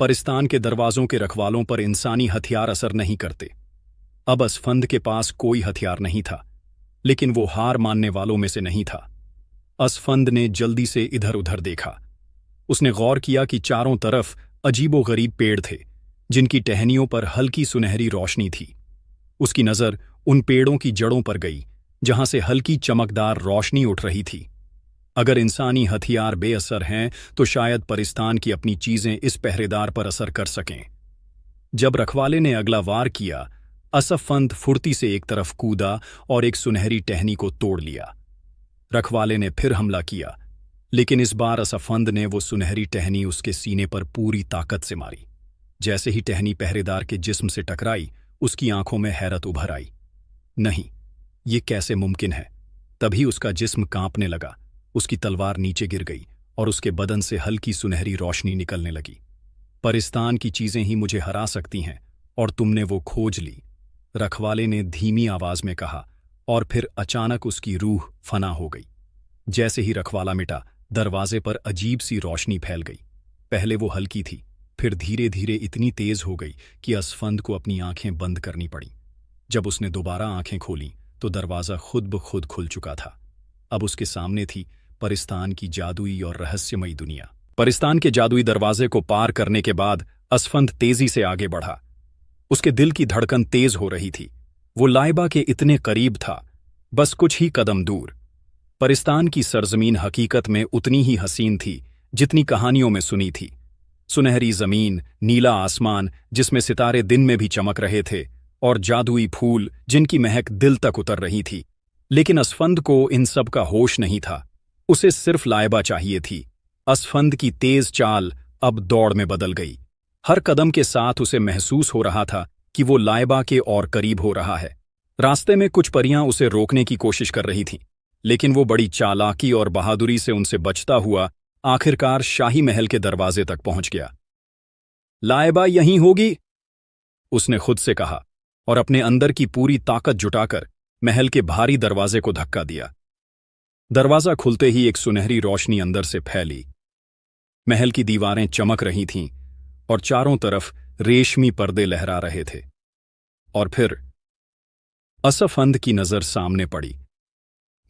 परिस्तान के दरवाजों के रखवालों पर इंसानी हथियार असर नहीं करते। अब असफंद के पास कोई हथियार नहीं था, लेकिन वो हार मानने वालों में से नहीं था। असफंद ने जल्दी से इधर उधर देखा। उसने गौर किया कि चारों तरफ अजीबोगरीब पेड़ थे, जिनकी टहनियों पर हल्की सुनहरी रोशनी थी। उसकी नज़र उन पेड़ों की जड़ों पर गई, जहां से हल्की चमकदार रोशनी उठ रही थी। अगर इंसानी हथियार बेअसर हैं, तो शायद परिस्तान की अपनी चीजें इस पहरेदार पर असर कर सकें। जब रखवाले ने अगला वार किया, असफंद फुर्ती से एक तरफ कूदा और एक सुनहरी टहनी को तोड़ लिया। रखवाले ने फिर हमला किया, लेकिन इस बार असफंद ने वो सुनहरी टहनी उसके सीने पर पूरी ताकत से मारी। जैसे ही टहनी पहरेदार के जिस्म से टकराई, उसकी आंखों में हैरत उभर आई। नहीं, ये कैसे मुमकिन है? तभी उसका जिस्म कांपने लगा। उसकी तलवार नीचे गिर गई और उसके बदन से हल्की सुनहरी रोशनी निकलने लगी। परिस्तान की चीजें ही मुझे हरा सकती हैं और तुमने वो खोज ली, रखवाले ने धीमी आवाज में कहा, और फिर अचानक उसकी रूह फना हो गई। जैसे ही रखवाला मिटा, दरवाजे पर अजीब सी रोशनी फैल गई। पहले वो हल्की थी, फिर धीरे धीरे इतनी तेज हो गई कि असफंद को अपनी आंखें बंद करनी पड़ी। जब उसने दोबारा आंखें खोलीं, तो दरवाज़ा खुद ब खुद खुल चुका था। अब उसके सामने थी परिस्तान की जादुई और रहस्यमयी दुनिया। परिस्तान के जादुई दरवाजे को पार करने के बाद असफंद तेजी से आगे बढ़ा। उसके दिल की धड़कन तेज हो रही थी। वो लाइबा के इतने करीब था, बस कुछ ही कदम दूर। परिस्तान की सरजमीन हकीकत में उतनी ही हसीन थी जितनी कहानियों में सुनी थी। सुनहरी जमीन, नीला आसमान जिसमें सितारे दिन में भी चमक रहे थे, और जादुई फूल जिनकी महक दिल तक उतर रही थी। लेकिन असफंद को इन सब का होश नहीं था। उसे सिर्फ लाइबा चाहिए थी। असफंद की तेज चाल अब दौड़ में बदल गई। हर कदम के साथ उसे महसूस हो रहा था कि वो लाइबा के और करीब हो रहा है। रास्ते में कुछ परियां उसे रोकने की कोशिश कर रही थीं, लेकिन वो बड़ी चालाकी और बहादुरी से उनसे बचता हुआ आखिरकार शाही महल के दरवाजे तक पहुंच गया। लाइबा यहीं होगी, उसने खुद से कहा। और अपने अंदर की पूरी ताकत जुटाकर महल के भारी दरवाजे को धक्का दिया। दरवाजा खुलते ही एक सुनहरी रोशनी अंदर से फैली। महल की दीवारें चमक रही थीं और चारों तरफ रेशमी पर्दे लहरा रहे थे। और फिर असफंद की नजर सामने पड़ी।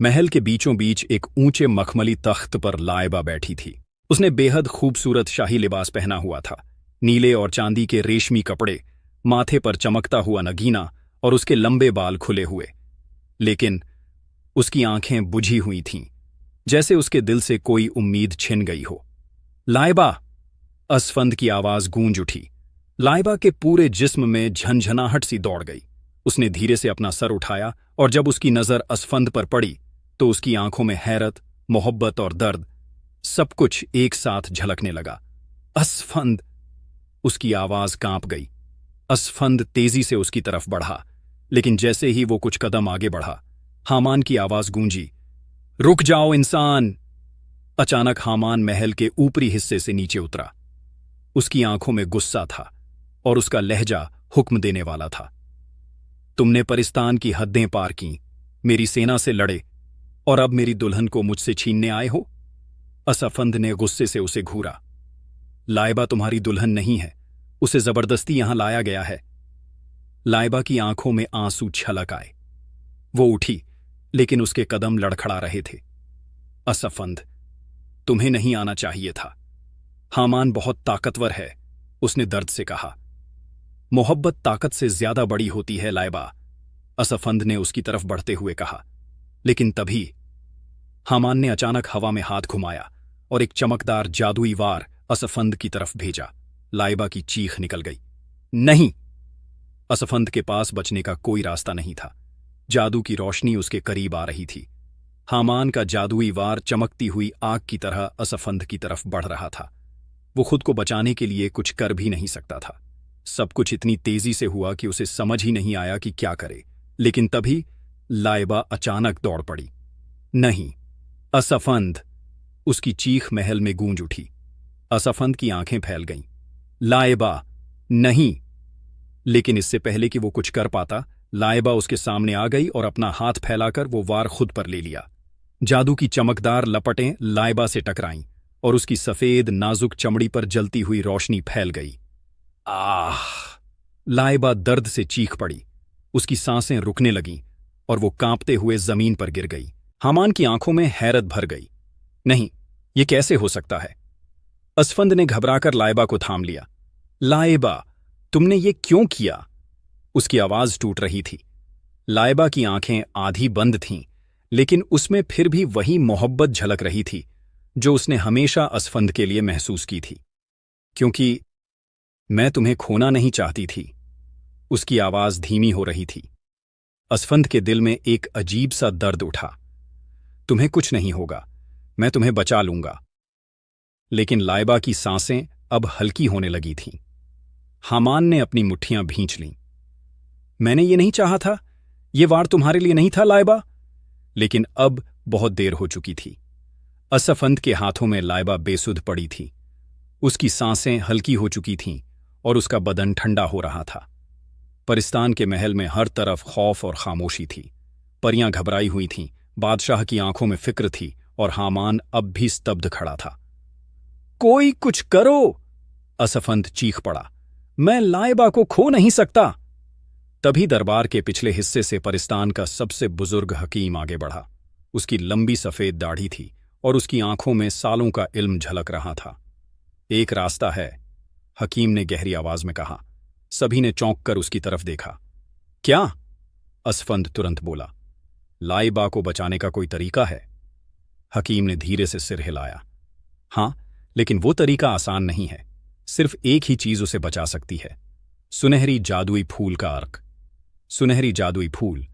महल के बीचों बीच एक ऊंचे मखमली तख्त पर लाइबा बैठी थी। उसने बेहद खूबसूरत शाही लिबास पहना हुआ था, नीले और चांदी के रेशमी कपड़े, माथे पर चमकता हुआ नगीना और उसके लंबे बाल खुले हुए। लेकिन उसकी आंखें बुझी हुई थीं, जैसे उसके दिल से कोई उम्मीद छिन गई हो। लाइबा! असफंद की आवाज गूंज उठी। लाइबा के पूरे जिस्म में झंझनाहट सी दौड़ गई। उसने धीरे से अपना सर उठाया और जब उसकी नजर असफंद पर पड़ी तो उसकी आंखों में हैरत, मोहब्बत और दर्द सब कुछ एक साथ झलकने लगा। असफंद! उसकी आवाज कांप गई। असफंद तेजी से उसकी तरफ बढ़ा, लेकिन जैसे ही वो कुछ कदम आगे बढ़ा, हामान की आवाज गूंजी, रुक जाओ इंसान! अचानक हामान महल के ऊपरी हिस्से से नीचे उतरा। उसकी आंखों में गुस्सा था और उसका लहजा हुक्म देने वाला था। तुमने परिस्तान की हदें पार की, मेरी सेना से लड़े और अब मेरी दुल्हन को मुझसे छीनने आए हो? असफंद ने गुस्से से उसे घूरा। लाइबा तुम्हारी दुल्हन नहीं है, उसे जबरदस्ती यहां लाया गया है। लाइबा की आंखों में आंसू छलक आए। वो उठी, लेकिन उसके कदम लड़खड़ा रहे थे। असफंद, तुम्हें नहीं आना चाहिए था। हामान बहुत ताकतवर है, उसने दर्द से कहा। मोहब्बत ताकत से ज्यादा बड़ी होती है लाइबा, असफंद ने उसकी तरफ बढ़ते हुए कहा। लेकिन तभी हामान ने अचानक हवा में हाथ घुमाया और एक चमकदार जादुई वार असफंद की तरफ भेजा। लाइबा की चीख निकल गई। नहीं! असफंद के पास बचने का कोई रास्ता नहीं था। जादू की रोशनी उसके करीब आ रही थी। हामान का जादुई वार चमकती हुई आग की तरह असफंद की तरफ बढ़ रहा था। वो खुद को बचाने के लिए कुछ कर भी नहीं सकता था। सब कुछ इतनी तेजी से हुआ कि उसे समझ ही नहीं आया कि क्या करे। लेकिन तभी लाइबा अचानक दौड़ पड़ी। नहीं! असफंद! उसकी चीख महल में गूंज उठी। असफंद की आंखें फैल गईं। लाइबा! नहीं! लेकिन इससे पहले कि वो कुछ कर पाता, लाइबा उसके सामने आ गई और अपना हाथ फैलाकर वो वार खुद पर ले लिया। जादू की चमकदार लपटें लाइबा से टकराईं और उसकी सफेद नाजुक चमड़ी पर जलती हुई रोशनी फैल गई। आह! लाइबा दर्द से चीख पड़ी। उसकी सांसें रुकने लगीं और वो कांपते हुए जमीन पर गिर गई। हामान की आंखों में हैरत भर गई। नहीं, ये कैसे हो सकता है? असफंद ने घबराकर लाइबा को थाम लिया। लाइबा, तुमने ये क्यों किया? उसकी आवाज टूट रही थी। लाइबा की आंखें आधी बंद थीं, लेकिन उसमें फिर भी वही मोहब्बत झलक रही थी जो उसने हमेशा असफंद के लिए महसूस की थी। क्योंकि मैं तुम्हें खोना नहीं चाहती थी। उसकी आवाज धीमी हो रही थी। असफंद के दिल में एक अजीब सा दर्द उठा। तुम्हें कुछ नहीं होगा, मैं तुम्हें बचा लूंगा। लेकिन लाइबा की सांसें अब हल्की होने लगी थीं। हामान ने अपनी मुट्ठियां भींच लीं। मैंने ये नहीं चाहा था, ये वार तुम्हारे लिए नहीं था लाइबा। लेकिन अब बहुत देर हो चुकी थी। असफंद के हाथों में लाइबा बेसुध पड़ी थी। उसकी सांसें हल्की हो चुकी थीं और उसका बदन ठंडा हो रहा था। परिस्तान के महल में हर तरफ खौफ और खामोशी थी। परियां घबराई हुई थीं, बादशाह की आंखों में फिक्र थी और हामान अब भी स्तब्ध खड़ा था। कोई कुछ करो! असफंद चीख पड़ा। मैं लाइबा को खो नहीं सकता। तभी दरबार के पिछले हिस्से से परिस्तान का सबसे बुजुर्ग हकीम आगे बढ़ा। उसकी लंबी सफेद दाढ़ी थी और उसकी आंखों में सालों का इल्म झलक रहा था। एक रास्ता है, हकीम ने गहरी आवाज में कहा। सभी ने चौंक कर उसकी तरफ देखा। क्या? असफंद तुरंत बोला। लाइबा को बचाने का कोई तरीका है? हकीम ने धीरे से सिर हिलाया। हां, लेकिन वो तरीका आसान नहीं है। सिर्फ एक ही चीज उसे बचा सकती है, सुनहरी जादुई फूल का अर्क। सुनहरी जादुई फूल,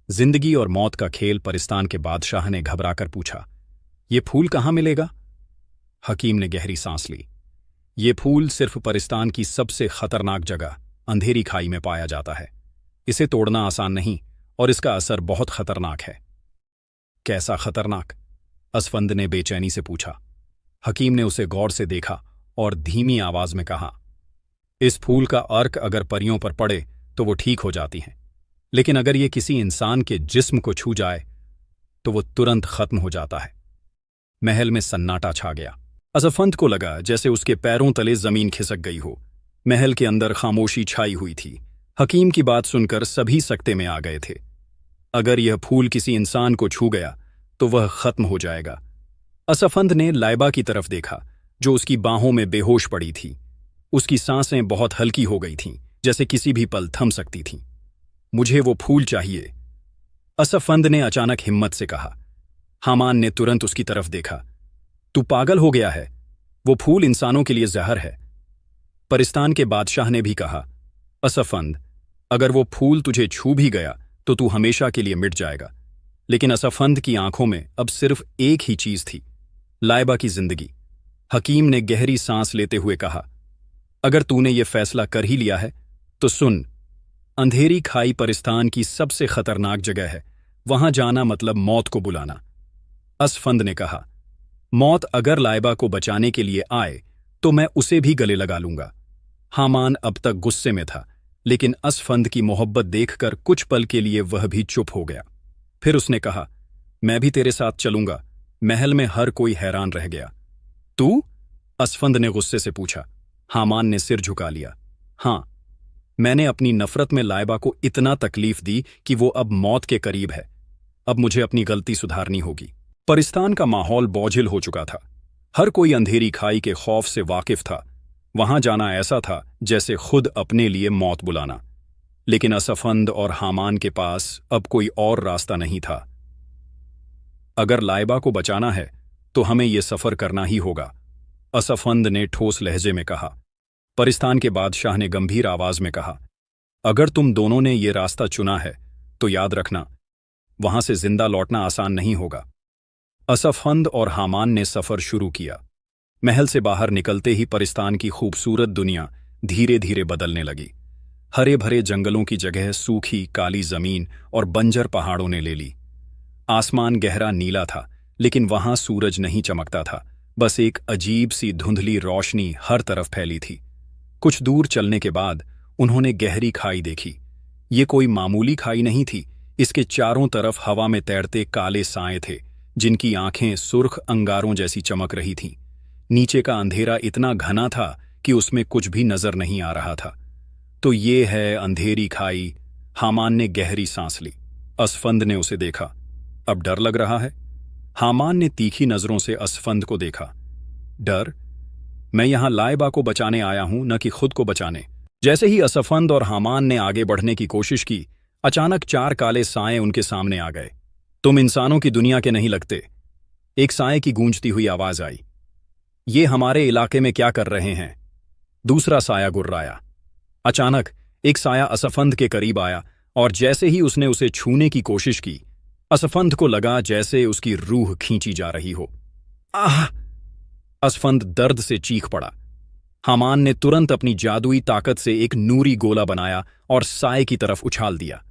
जिंदगी और मौत का खेल। परिस्तान के बादशाह ने घबराकर पूछा, ये फूल कहां मिलेगा? हकीम ने गहरी सांस ली। ये फूल सिर्फ परिस्तान की सबसे खतरनाक जगह अंधेरी खाई में पाया जाता है। इसे तोड़ना आसान नहीं और इसका असर बहुत खतरनाक है। कैसा खतरनाक? असफंद ने बेचैनी से पूछा। हकीम ने उसे गौर से देखा और धीमी आवाज में कहा, इस फूल का अर्क अगर परियों पर पड़े तो वो ठीक हो जाती हैं, लेकिन अगर ये किसी इंसान के जिस्म को छू जाए तो वो तुरंत खत्म हो जाता है। महल में सन्नाटा छा गया। असफंद को लगा जैसे उसके पैरों तले जमीन खिसक गई हो। महल के अंदर खामोशी छाई हुई थी। हकीम की बात सुनकर सभी सकते में आ गए थे। अगर यह फूल किसी इंसान को छू गया तो वह खत्म हो जाएगा। असफंद ने लाइबा की तरफ देखा, जो उसकी बाहों में बेहोश पड़ी थी। उसकी सांसें बहुत हल्की हो गई थीं, जैसे किसी भी पल थम सकती थीं। मुझे वो फूल चाहिए, असफंद ने अचानक हिम्मत से कहा। हामान ने तुरंत उसकी तरफ देखा। तू पागल हो गया है, वो फूल इंसानों के लिए जहर है। परिस्तान के बादशाह ने भी कहा, असफंद, अगर वो फूल तुझे छू भी गया तो तू हमेशा के लिए मिट जाएगा। लेकिन असफंद की आंखों में अब सिर्फ एक ही चीज थी, लाइबा की जिंदगी। हकीम ने गहरी सांस लेते हुए कहा, अगर तूने ये फैसला कर ही लिया है तो सुन, अंधेरी खाई परिस्तान की सबसे खतरनाक जगह है। वहां जाना मतलब मौत को बुलाना। असफंद ने कहा, मौत अगर लाइबा को बचाने के लिए आए तो मैं उसे भी गले लगा लूंगा। हामान अब तक गुस्से में था, लेकिन असफंद की मोहब्बत देखकर कुछ पल के लिए वह भी चुप हो गया। फिर उसने कहा, मैं भी तेरे साथ चलूंगा। महल में हर कोई हैरान रह गया। तू? असफंद ने गुस्से से पूछा। हामान ने सिर झुका लिया। हां, मैंने अपनी नफरत में लाइबा को इतना तकलीफ दी कि वो अब मौत के करीब है। अब मुझे अपनी गलती सुधारनी होगी। परिस्तान का माहौल बोझिल हो चुका था। हर कोई अंधेरी खाई के खौफ से वाकिफ था। वहां जाना ऐसा था जैसे खुद अपने लिए मौत बुलाना। लेकिन असफंद और हामान के पास अब कोई और रास्ता नहीं था। अगर लाइबा को बचाना है तो हमें यह सफर करना ही होगा, असफंद ने ठोस लहजे में कहा। परिस्तान के बादशाह ने गंभीर आवाज में कहा, अगर तुम दोनों ने ये रास्ता चुना है तो याद रखना, वहां से जिंदा लौटना आसान नहीं होगा। असफंद और हामान ने सफर शुरू किया। महल से बाहर निकलते ही परिस्तान की खूबसूरत दुनिया धीरे धीरे बदलने लगी। हरे भरे जंगलों की जगह सूखी काली जमीन और बंजर पहाड़ों ने ले ली। आसमान गहरा नीला था, लेकिन वहां सूरज नहीं चमकता था। बस एक अजीब सी धुंधली रोशनी हर तरफ फैली थी। कुछ दूर चलने के बाद उन्होंने गहरी खाई देखी। ये कोई मामूली खाई नहीं थी। इसके चारों तरफ हवा में तैरते काले साए थे, जिनकी आंखें सुर्ख अंगारों जैसी चमक रही थीं। नीचे का अंधेरा इतना घना था कि उसमें कुछ भी नजर नहीं आ रहा था। तो ये है अंधेरी खाई। हामान ने गहरी सांस ली। असफंद ने उसे देखा। अब डर लग रहा है? हामान ने तीखी नजरों से असफंद को देखा। डर? मैं यहां लाइबा को बचाने आया हूं, न कि खुद को बचाने। जैसे ही असफंद और हामान ने आगे बढ़ने की कोशिश की, अचानक चार काले साए उनके सामने आ गए। तुम इंसानों की दुनिया के नहीं लगते, एक साए की गूंजती हुई आवाज आई। ये हमारे इलाके में क्या कर रहे हैं? दूसरा साया गुर्राया। अचानक एक साया असफंद के करीब आया और जैसे ही उसने उसे छूने की कोशिश की, असफंद को लगा जैसे उसकी रूह खींची जा रही हो। आह! असफंद दर्द से चीख पड़ा। हामान ने तुरंत अपनी जादुई ताकत से एक नूरी गोला बनाया और साए की तरफ उछाल दिया।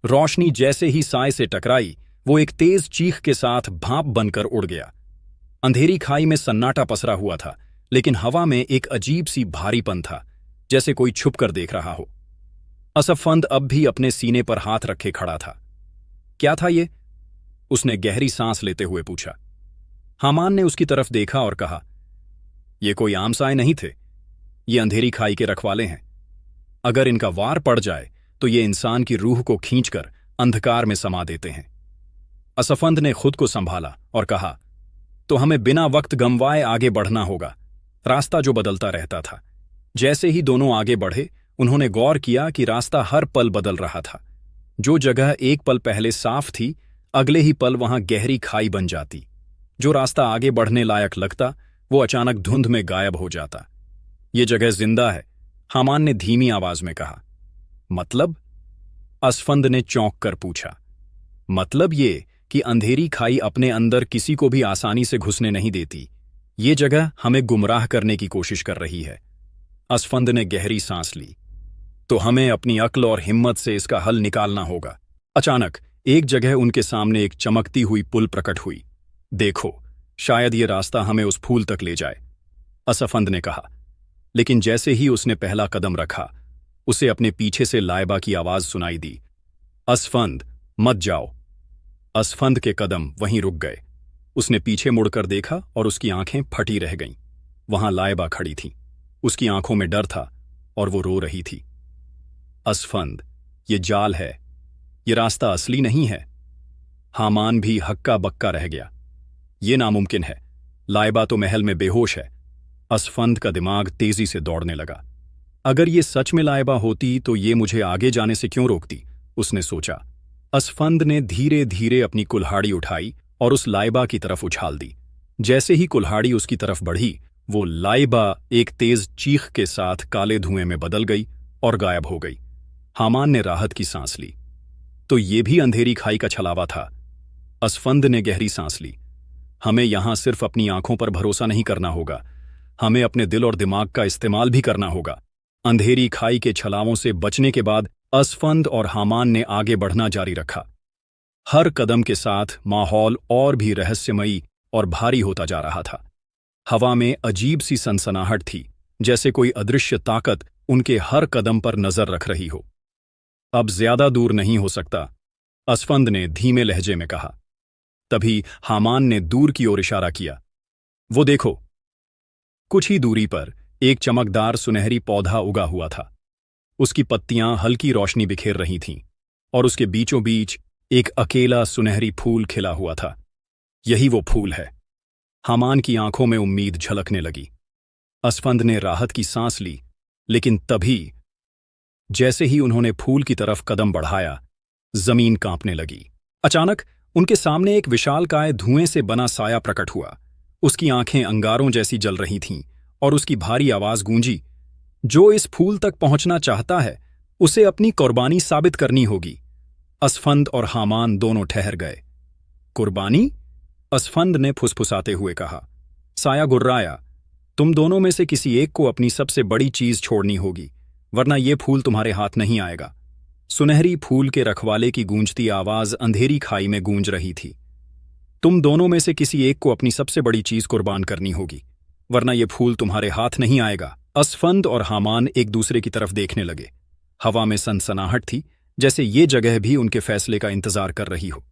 रोशनी जैसे ही साए से टकराई, वो एक तेज चीख के साथ भाप बनकर उड़ गया। अंधेरी खाई में सन्नाटा पसरा हुआ था, लेकिन हवा में एक अजीब सी भारीपन था, जैसे कोई छुप कर देख रहा हो। असफंद अब भी अपने सीने पर हाथ रखे खड़ा था। क्या था ये? उसने गहरी सांस लेते हुए पूछा। हामान ने उसकी तरफ देखा और कहा, ये कोई आम साए नहीं थे, ये अंधेरी खाई के रखवाले हैं। अगर इनका वार पड़ जाए तो ये इंसान की रूह को खींचकर अंधकार में समा देते हैं। असफंद ने खुद को संभाला और कहा, तो हमें बिना वक्त गंवाए आगे बढ़ना होगा। रास्ता जो बदलता रहता था। जैसे ही दोनों आगे बढ़े, उन्होंने गौर किया कि रास्ता हर पल बदल रहा था। जो जगह एक पल पहले साफ थी, अगले ही पल वहां गहरी खाई बन जाती। जो रास्ता आगे बढ़ने लायक लगता, वो अचानक धुंध में गायब हो जाता। ये जगह जिंदा है, हामान ने धीमी आवाज में कहा। मतलब? असफंद ने चौंक कर पूछा। मतलब ये कि अंधेरी खाई अपने अंदर किसी को भी आसानी से घुसने नहीं देती। ये जगह हमें गुमराह करने की कोशिश कर रही है। असफंद ने गहरी सांस ली। तो हमें अपनी अक्ल और हिम्मत से इसका हल निकालना होगा। अचानक एक जगह उनके सामने एक चमकती हुई पुल प्रकट हुई। देखो, शायद ये रास्ता हमें उस फूल तक ले जाए, असफंद ने कहा। लेकिन जैसे ही उसने पहला कदम रखा, उसे अपने पीछे से लाइबा की आवाज सुनाई दी, असफंद, मत जाओ। असफंद के कदम वहीं रुक गए। उसने पीछे मुड़कर देखा और उसकी आंखें फटी रह गईं। वहां लाइबा खड़ी थी। उसकी आंखों में डर था और वो रो रही थी। असफंद, ये जाल है, ये रास्ता असली नहीं है। हामान भी हक्का बक्का रह गया। ये नामुमकिन है, लाइबा तो महल में बेहोश है। असफंद का दिमाग तेजी से दौड़ने लगा। अगर ये सच में लाइबा होती तो ये मुझे आगे जाने से क्यों रोकती, उसने सोचा। असफंद ने धीरे धीरे अपनी कुल्हाड़ी उठाई और उस लाइबा की तरफ उछाल दी। जैसे ही कुल्हाड़ी उसकी तरफ बढ़ी, वो लाइबा एक तेज चीख के साथ काले धुएं में बदल गई और गायब हो गई। हामान ने राहत की सांस ली। तो ये भी अंधेरी खाई का छलावा था। असफंद ने गहरी सांस ली। हमें यहां सिर्फ अपनी आंखों पर भरोसा नहीं करना होगा, हमें अपने दिल और दिमाग का इस्तेमाल भी करना होगा। अंधेरी खाई के छलावों से बचने के बाद असफंद और हामान ने आगे बढ़ना जारी रखा। हर कदम के साथ माहौल और भी रहस्यमयी और भारी होता जा रहा था। हवा में अजीब सी सनसनाहट थी, जैसे कोई अदृश्य ताकत उनके हर कदम पर नजर रख रही हो। अब ज्यादा दूर नहीं हो सकता, असफंद ने धीमे लहजे में कहा। तभी हामान ने दूर की ओर इशारा किया। वो देखो। कुछ ही दूरी पर एक चमकदार सुनहरी पौधा उगा हुआ था। उसकी पत्तियां हल्की रोशनी बिखेर रही थीं और उसके बीचों बीच एक अकेला सुनहरी फूल खिला हुआ था। यही वो फूल है। हामान की आंखों में उम्मीद झलकने लगी। असफंद ने राहत की सांस ली, लेकिन तभी जैसे ही उन्होंने फूल की तरफ कदम बढ़ाया, जमीन कांपने लगी। अचानक उनके सामने एक विशालकाय धुएं से बना साया प्रकट हुआ। उसकी आंखें अंगारों जैसी जल रही थीं और उसकी भारी आवाज गूंजी, जो इस फूल तक पहुंचना चाहता है उसे अपनी कुर्बानी साबित करनी होगी। असफंद और हामान दोनों ठहर गए। कुर्बानी? असफंद ने फुसफुसाते हुए कहा। साया गुर्राया, तुम दोनों में से किसी एक को अपनी सबसे बड़ी चीज छोड़नी होगी, वरना ये फूल तुम्हारे हाथ नहीं आएगा। सुनहरी फूल के रखवाले की गूंजती आवाज अंधेरी खाई में गूंज रही थी। तुम दोनों में से किसी एक को अपनी सबसे बड़ी चीज कुर्बान करनी होगी, वरना ये फूल तुम्हारे हाथ नहीं आएगा। असफंद और हामान एक दूसरे की तरफ देखने लगे। हवा में सनसनाहट थी, जैसे ये जगह भी उनके फैसले का इंतजार कर रही हो।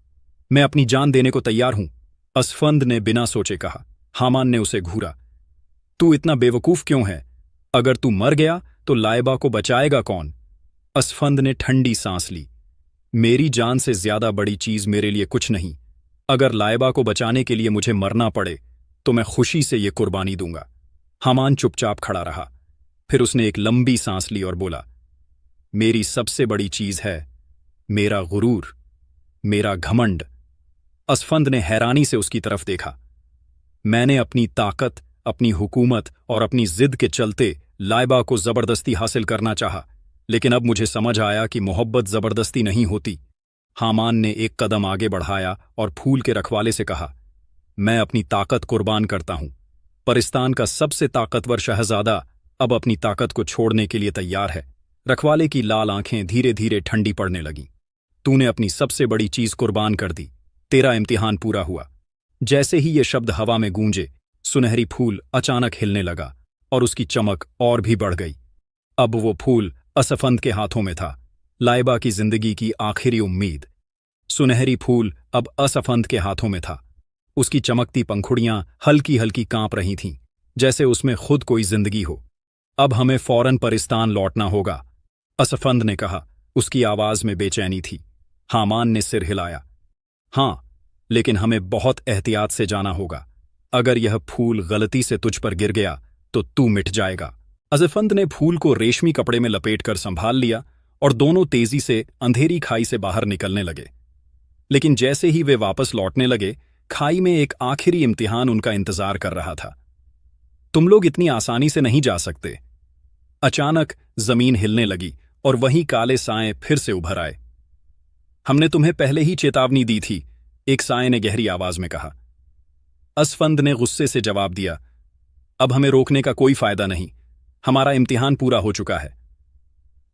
मैं अपनी जान देने को तैयार हूं, असफंद ने बिना सोचे कहा। हामान ने उसे घूरा। तू इतना बेवकूफ क्यों है? अगर तू मर गया तो लाइबा को बचाएगा कौन? असफंद ने ठंडी सांस ली। मेरी जान से ज्यादा बड़ी चीज मेरे लिए कुछ नहीं। अगर लाइबा को बचाने के लिए मुझे मरना पड़े तो मैं खुशी से ये कुर्बानी दूंगा। हामान चुपचाप खड़ा रहा। फिर उसने एक लंबी सांस ली और बोला, मेरी सबसे बड़ी चीज है मेरा गुरूर, मेरा घमंड। असफंद ने हैरानी से उसकी तरफ देखा। मैंने अपनी ताकत, अपनी हुकूमत और अपनी जिद के चलते लाइबा को जबरदस्ती हासिल करना चाहा, लेकिन अब मुझे समझ आया कि मोहब्बत जबरदस्ती नहीं होती। हामान ने एक कदम आगे बढ़ाया और फूल के रखवाले से कहा, मैं अपनी ताकत कुर्बान करता हूं। परिस्तान का सबसे ताकतवर शहजादा अब अपनी ताकत को छोड़ने के लिए तैयार है। रखवाले की लाल आंखें धीरे धीरे ठंडी पड़ने लगीं। तूने अपनी सबसे बड़ी चीज कुर्बान कर दी, तेरा इम्तिहान पूरा हुआ। जैसे ही ये शब्द हवा में गूंजे, सुनहरी फूल अचानक हिलने लगा और उसकी चमक और भी बढ़ गई। अब वो फूल असफंद के हाथों में था, लाइबा की जिंदगी की आखिरी उम्मीद। सुनहरी फूल अब असफंद के हाथों में था। उसकी चमकती पंखुड़ियां हल्की हल्की कांप रही थीं, जैसे उसमें खुद कोई जिंदगी हो। अब हमें फौरन परिस्तान लौटना होगा, असफंद ने कहा। उसकी आवाज में बेचैनी थी। हामान ने सिर हिलाया। हां, लेकिन हमें बहुत एहतियात से जाना होगा। अगर यह फूल गलती से तुझ पर गिर गया तो तू मिट जाएगा। असफंद ने फूल को रेशमी कपड़े में लपेटकर संभाल लिया और दोनों तेजी से अंधेरी खाई से बाहर निकलने लगे। लेकिन जैसे ही वे वापस लौटने लगे, खाई में एक आखिरी इम्तिहान उनका इंतजार कर रहा था। तुम लोग इतनी आसानी से नहीं जा सकते। अचानक जमीन हिलने लगी और वहीं काले साए फिर से उभर आए। हमने तुम्हें पहले ही चेतावनी दी थी, एक साए ने गहरी आवाज में कहा। असफंद ने गुस्से से जवाब दिया, अब हमें रोकने का कोई फायदा नहीं, हमारा इम्तिहान पूरा हो चुका है।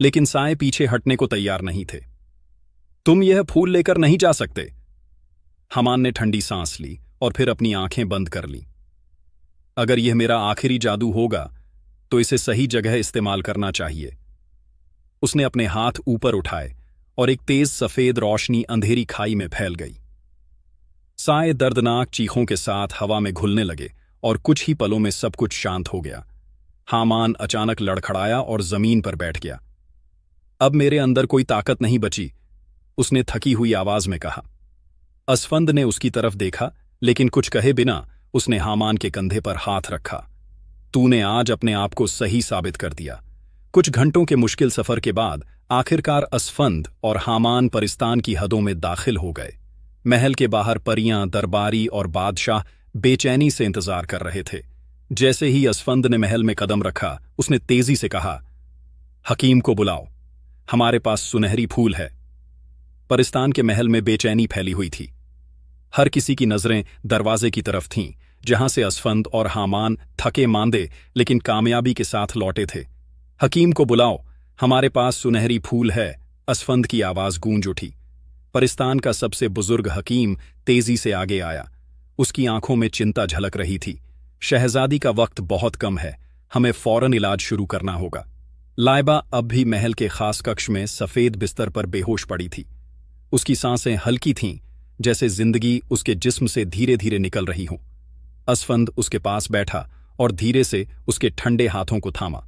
लेकिन साए पीछे हटने को तैयार नहीं थे। तुम यह फूल लेकर नहीं जा सकते। हामान ने ठंडी सांस ली और फिर अपनी आंखें बंद कर लीं। अगर यह मेरा आखिरी जादू होगा तो इसे सही जगह इस्तेमाल करना चाहिए। उसने अपने हाथ ऊपर उठाए और एक तेज सफेद रोशनी अंधेरी खाई में फैल गई। साए दर्दनाक चीखों के साथ हवा में घुलने लगे और कुछ ही पलों में सब कुछ शांत हो गया। हामान अचानक लड़खड़ाया और जमीन पर बैठ गया। अब मेरे अंदर कोई ताकत नहीं बची, उसने थकी हुई आवाज में कहा। असफंद ने उसकी तरफ देखा, लेकिन कुछ कहे बिना उसने हामान के कंधे पर हाथ रखा। तूने आज अपने आप को सही साबित कर दिया। कुछ घंटों के मुश्किल सफर के बाद आखिरकार असफंद और हामान परिस्तान की हदों में दाखिल हो गए। महल के बाहर परियां, दरबारी और बादशाह बेचैनी से इंतजार कर रहे थे। जैसे ही असफंद ने महल में कदम रखा, उसने तेजी से कहा, हकीम को बुलाओ, हमारे पास सुनहरी फूल है। परिस्तान के महल में बेचैनी फैली हुई थी। हर किसी की नजरें दरवाजे की तरफ थीं, जहां से असफंद और हामान थके मांदे लेकिन कामयाबी के साथ लौटे थे। हकीम को बुलाओ, हमारे पास सुनहरी फूल है, असफंद की आवाज गूंज उठी। परिस्तान का सबसे बुजुर्ग हकीम तेजी से आगे आया। उसकी आंखों में चिंता झलक रही थी। शहजादी का वक्त बहुत कम है, हमें फौरन इलाज शुरू करना होगा। लाइबा अब भी महल के खास कक्ष में सफेद बिस्तर पर बेहोश पड़ी थी। उसकी सांसें हल्की थीं, जैसे जिंदगी उसके जिस्म से धीरे धीरे निकल रही हो। असफंद उसके पास बैठा और धीरे से उसके ठंडे हाथों को थामा।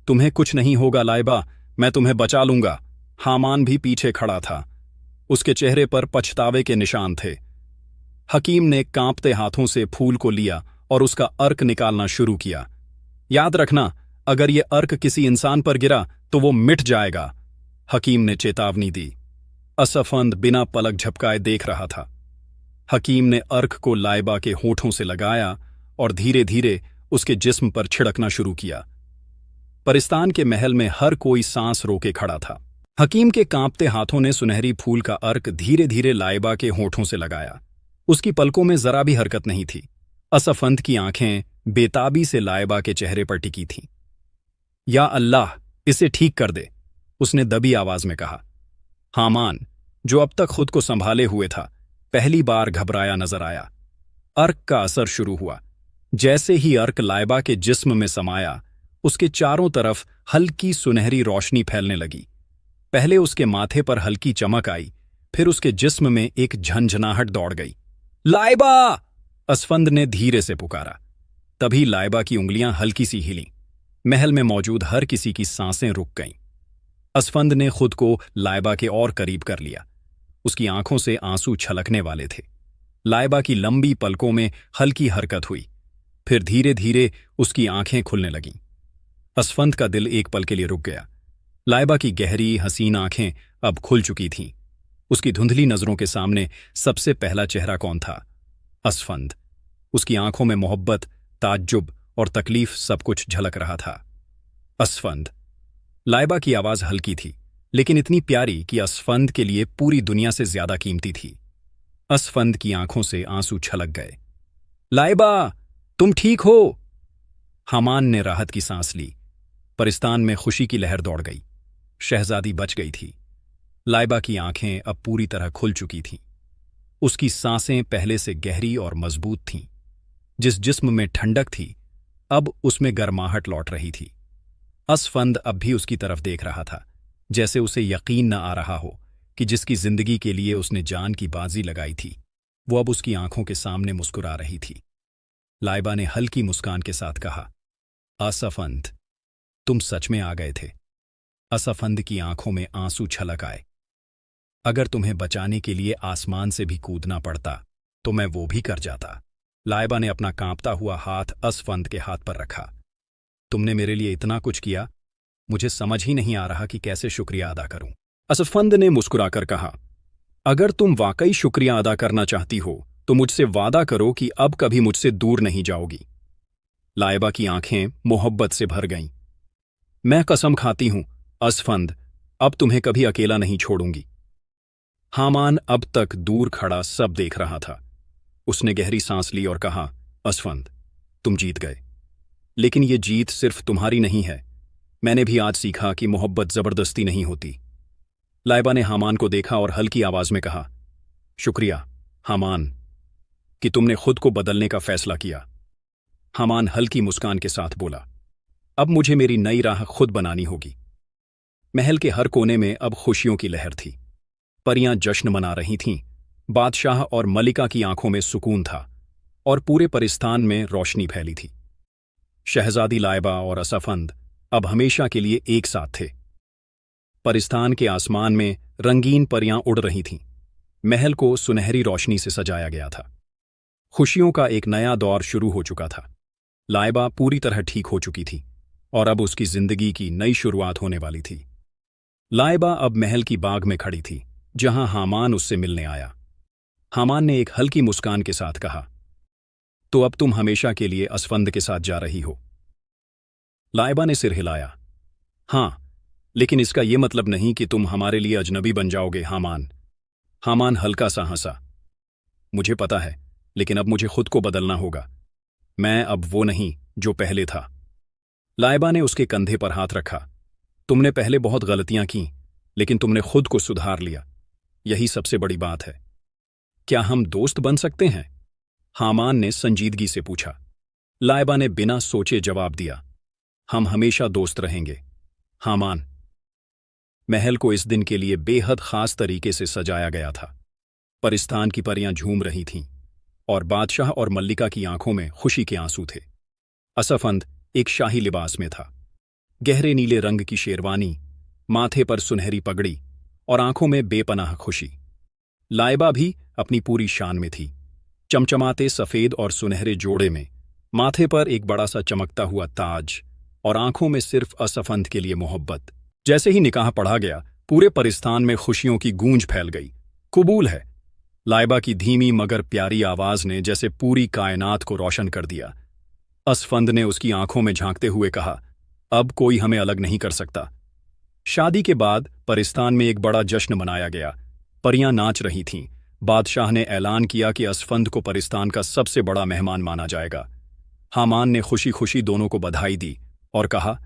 तुम्हें कुछ नहीं होगा लाइबा, मैं तुम्हें बचा लूंगा। हामान भी पीछे खड़ा था। उसके चेहरे पर पछतावे के निशान थे। हकीम ने कांपते हाथों से फूल को लिया और उसका अर्क निकालना शुरू किया। याद रखना, अगर ये अर्क किसी इंसान पर गिरा तो वो मिट जाएगा, हकीम ने चेतावनी दी। असफंद बिना पलक झपकाए देख रहा था। हकीम ने अर्क को लाइबा के होठों से लगाया और धीरे धीरे उसके जिस्म पर छिड़कना शुरू किया। परिस्तान के महल में हर कोई सांस रोके खड़ा था। हकीम के कांपते हाथों ने सुनहरी फूल का अर्क धीरे धीरे लाइबा के होठों से लगाया। उसकी पलकों में जरा भी हरकत नहीं थी। असफंद की आंखें बेताबी से लाइबा के चेहरे पर टिकी थीं। या अल्लाह, इसे ठीक कर दे, उसने दबी आवाज में कहा। हामान, जो अब तक खुद को संभाले हुए था, पहली बार घबराया नजर आया। अर्क का असर शुरू हुआ। जैसे ही अर्क लाइबा के जिस्म में समाया, उसके चारों तरफ हल्की सुनहरी रोशनी फैलने लगी। पहले उसके माथे पर हल्की चमक आई, फिर उसके जिस्म में एक झंझनाहट दौड़ गई। लाइबा! असफंद ने धीरे से पुकारा। तभी लाइबा की उंगलियां हल्की सी हिलीं। महल में मौजूद हर किसी की सांसें रुक गईं। असफंद ने खुद को लाइबा के और करीब कर लिया। उसकी आंखों से आंसू छलकने वाले थे। लाइबा की लंबी पलकों में हल्की हरकत हुई, फिर धीरे धीरे उसकी आंखें खुलने लगीं। असफंद का दिल एक पल के लिए रुक गया। लाइबा की गहरी हसीन आंखें अब खुल चुकी थीं। उसकी धुंधली नजरों के सामने सबसे पहला चेहरा कौन था? असफंद। उसकी आंखों में मोहब्बत, ताज्जुब और तकलीफ सब कुछ झलक रहा था। असफंद। लाइबा की आवाज हल्की थी, लेकिन इतनी प्यारी कि असफंद के लिए पूरी दुनिया से ज्यादा कीमती थी। असफंद की आंखों से आंसू छलक गए। लाइबा, तुम ठीक हो? हामान ने राहत की सांस ली। परिस्तान में खुशी की लहर दौड़ गई। शहजादी बच गई थी। लाइबा की आंखें अब पूरी तरह खुल चुकी थीं। उसकी सांसें पहले से गहरी और मजबूत थीं। जिस जिस्म में ठंडक थी, अब उसमें गर्माहट लौट रही थी। असफंद अब भी उसकी तरफ देख रहा था, जैसे उसे यकीन न आ रहा हो कि जिसकी जिंदगी के लिए उसने जान की बाजी लगाई थी, वो अब उसकी आंखों के सामने मुस्कुरा रही थी। लाइबा ने हल्की मुस्कान के साथ कहा, असफंद, तुम सच में आ गए थे। असफंद की आंखों में आंसू छलक आए। अगर तुम्हें बचाने के लिए आसमान से भी कूदना पड़ता तो मैं वो भी कर जाता। लाइबा ने अपना कांपता हुआ हाथ असफंद के हाथ पर रखा। तुमने मेरे लिए इतना कुछ किया, मुझे समझ ही नहीं आ रहा कि कैसे शुक्रिया अदा करूं। असफंद ने मुस्कुराकर कहा, अगर तुम वाकई शुक्रिया अदा करना चाहती हो तो मुझसे वादा करो कि अब कभी मुझसे दूर नहीं जाओगी। लाइबा की आंखें मोहब्बत से भर गईं। मैं कसम खाती हूं असफंद, अब तुम्हें कभी अकेला नहीं छोड़ूंगी। हामान अब तक दूर खड़ा सब देख रहा था। उसने गहरी सांस ली और कहा, असफंद, तुम जीत गए, लेकिन ये जीत सिर्फ तुम्हारी नहीं है। मैंने भी आज सीखा कि मोहब्बत जबरदस्ती नहीं होती। लाइबा ने हामान को देखा और हल्की आवाज में कहा, शुक्रिया हामान कि तुमने खुद को बदलने का फैसला किया। हामान हल्की मुस्कान के साथ बोला, अब मुझे मेरी नई राह खुद बनानी होगी। महल के हर कोने में अब खुशियों की लहर थी। परियां जश्न मना रही थीं, बादशाह और मलिका की आंखों में सुकून था और पूरे परिस्तान में रोशनी फैली थी। शहजादी लाइबा और असफंद अब हमेशा के लिए एक साथ थे। परिस्तान के आसमान में रंगीन परियां उड़ रही थीं। महल को सुनहरी रोशनी से सजाया गया था। खुशियों का एक नया दौर शुरू हो चुका था। लाइबा पूरी तरह ठीक हो चुकी थी और अब उसकी जिंदगी की नई शुरुआत होने वाली थी। लाइबा अब महल की बाग में खड़ी थी, जहां हामान उससे मिलने आया। हामान ने एक हल्की मुस्कान के साथ कहा, तो अब तुम हमेशा के लिए असफंद के साथ जा रही हो? लाइबा ने सिर हिलाया। हां, लेकिन इसका यह मतलब नहीं कि तुम हमारे लिए अजनबी बन जाओगे, हामान। हामान हल्का सा हंसा। मुझे पता है, लेकिन अब मुझे खुद को बदलना होगा। मैं अब वो नहीं जो पहले था। लाइबा ने उसके कंधे पर हाथ रखा। तुमने पहले बहुत गलतियां की, लेकिन तुमने खुद को सुधार लिया। यही सबसे बड़ी बात है। क्या हम दोस्त बन सकते हैं? हामान ने संजीदगी से पूछा। लाइबा ने बिना सोचे जवाब दिया, हम हमेशा दोस्त रहेंगे, हामान। महल को इस दिन के लिए बेहद खास तरीके से सजाया गया था। परिस्तान की परियां झूम रही थीं और बादशाह और मल्लिका की आंखों में खुशी के आंसू थे। असफंद एक शाही लिबास में था। गहरे नीले रंग की शेरवानी, माथे पर सुनहरी पगड़ी और आंखों में बेपनाह खुशी। लाइबा भी अपनी पूरी शान में थी, चमचमाते सफेद और सुनहरे जोड़े में, माथे पर एक बड़ा सा चमकता हुआ ताज और आंखों में सिर्फ असफंद के लिए मोहब्बत। जैसे ही निकाह पढ़ा गया, पूरे परिस्तान में खुशियों की गूंज फैल गई। कबूल है। लाइबा की धीमी मगर प्यारी आवाज ने जैसे पूरी कायनात को रोशन कर दिया। असफंद ने उसकी आंखों में झांकते हुए कहा, अब कोई हमें अलग नहीं कर सकता। शादी के बाद परिस्तान में एक बड़ा जश्न मनाया गया। परियां नाच रही थीं। बादशाह ने ऐलान किया कि असफंद को परिस्तान का सबसे बड़ा मेहमान माना जाएगा। हामान ने खुशी खुशी दोनों को बधाई दी और कहा,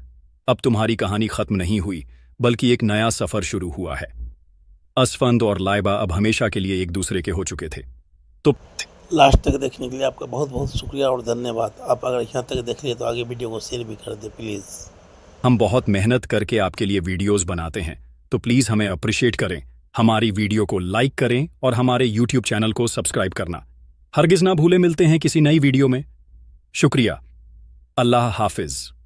अब तुम्हारी कहानी खत्म नहीं हुई, बल्कि एक नया सफर शुरू हुआ है। असफंद और लाइबा अब हमेशा के लिए एक दूसरे के हो चुके थे। तो लास्ट तक देखने के लिए आपका बहुत बहुत शुक्रिया और धन्यवाद। आप अगर यहाँ तक देख लिए तो आगे वीडियो को शेयर भी कर दें प्लीज़। हम बहुत मेहनत करके आपके लिए वीडियोस बनाते हैं, तो प्लीज़ हमें अप्रिशिएट करें, हमारी वीडियो को लाइक करें और हमारे YouTube चैनल को सब्सक्राइब करना हरगिज़ ना भूलें। मिलते हैं किसी नई वीडियो में। शुक्रिया। अल्लाह हाफिज़।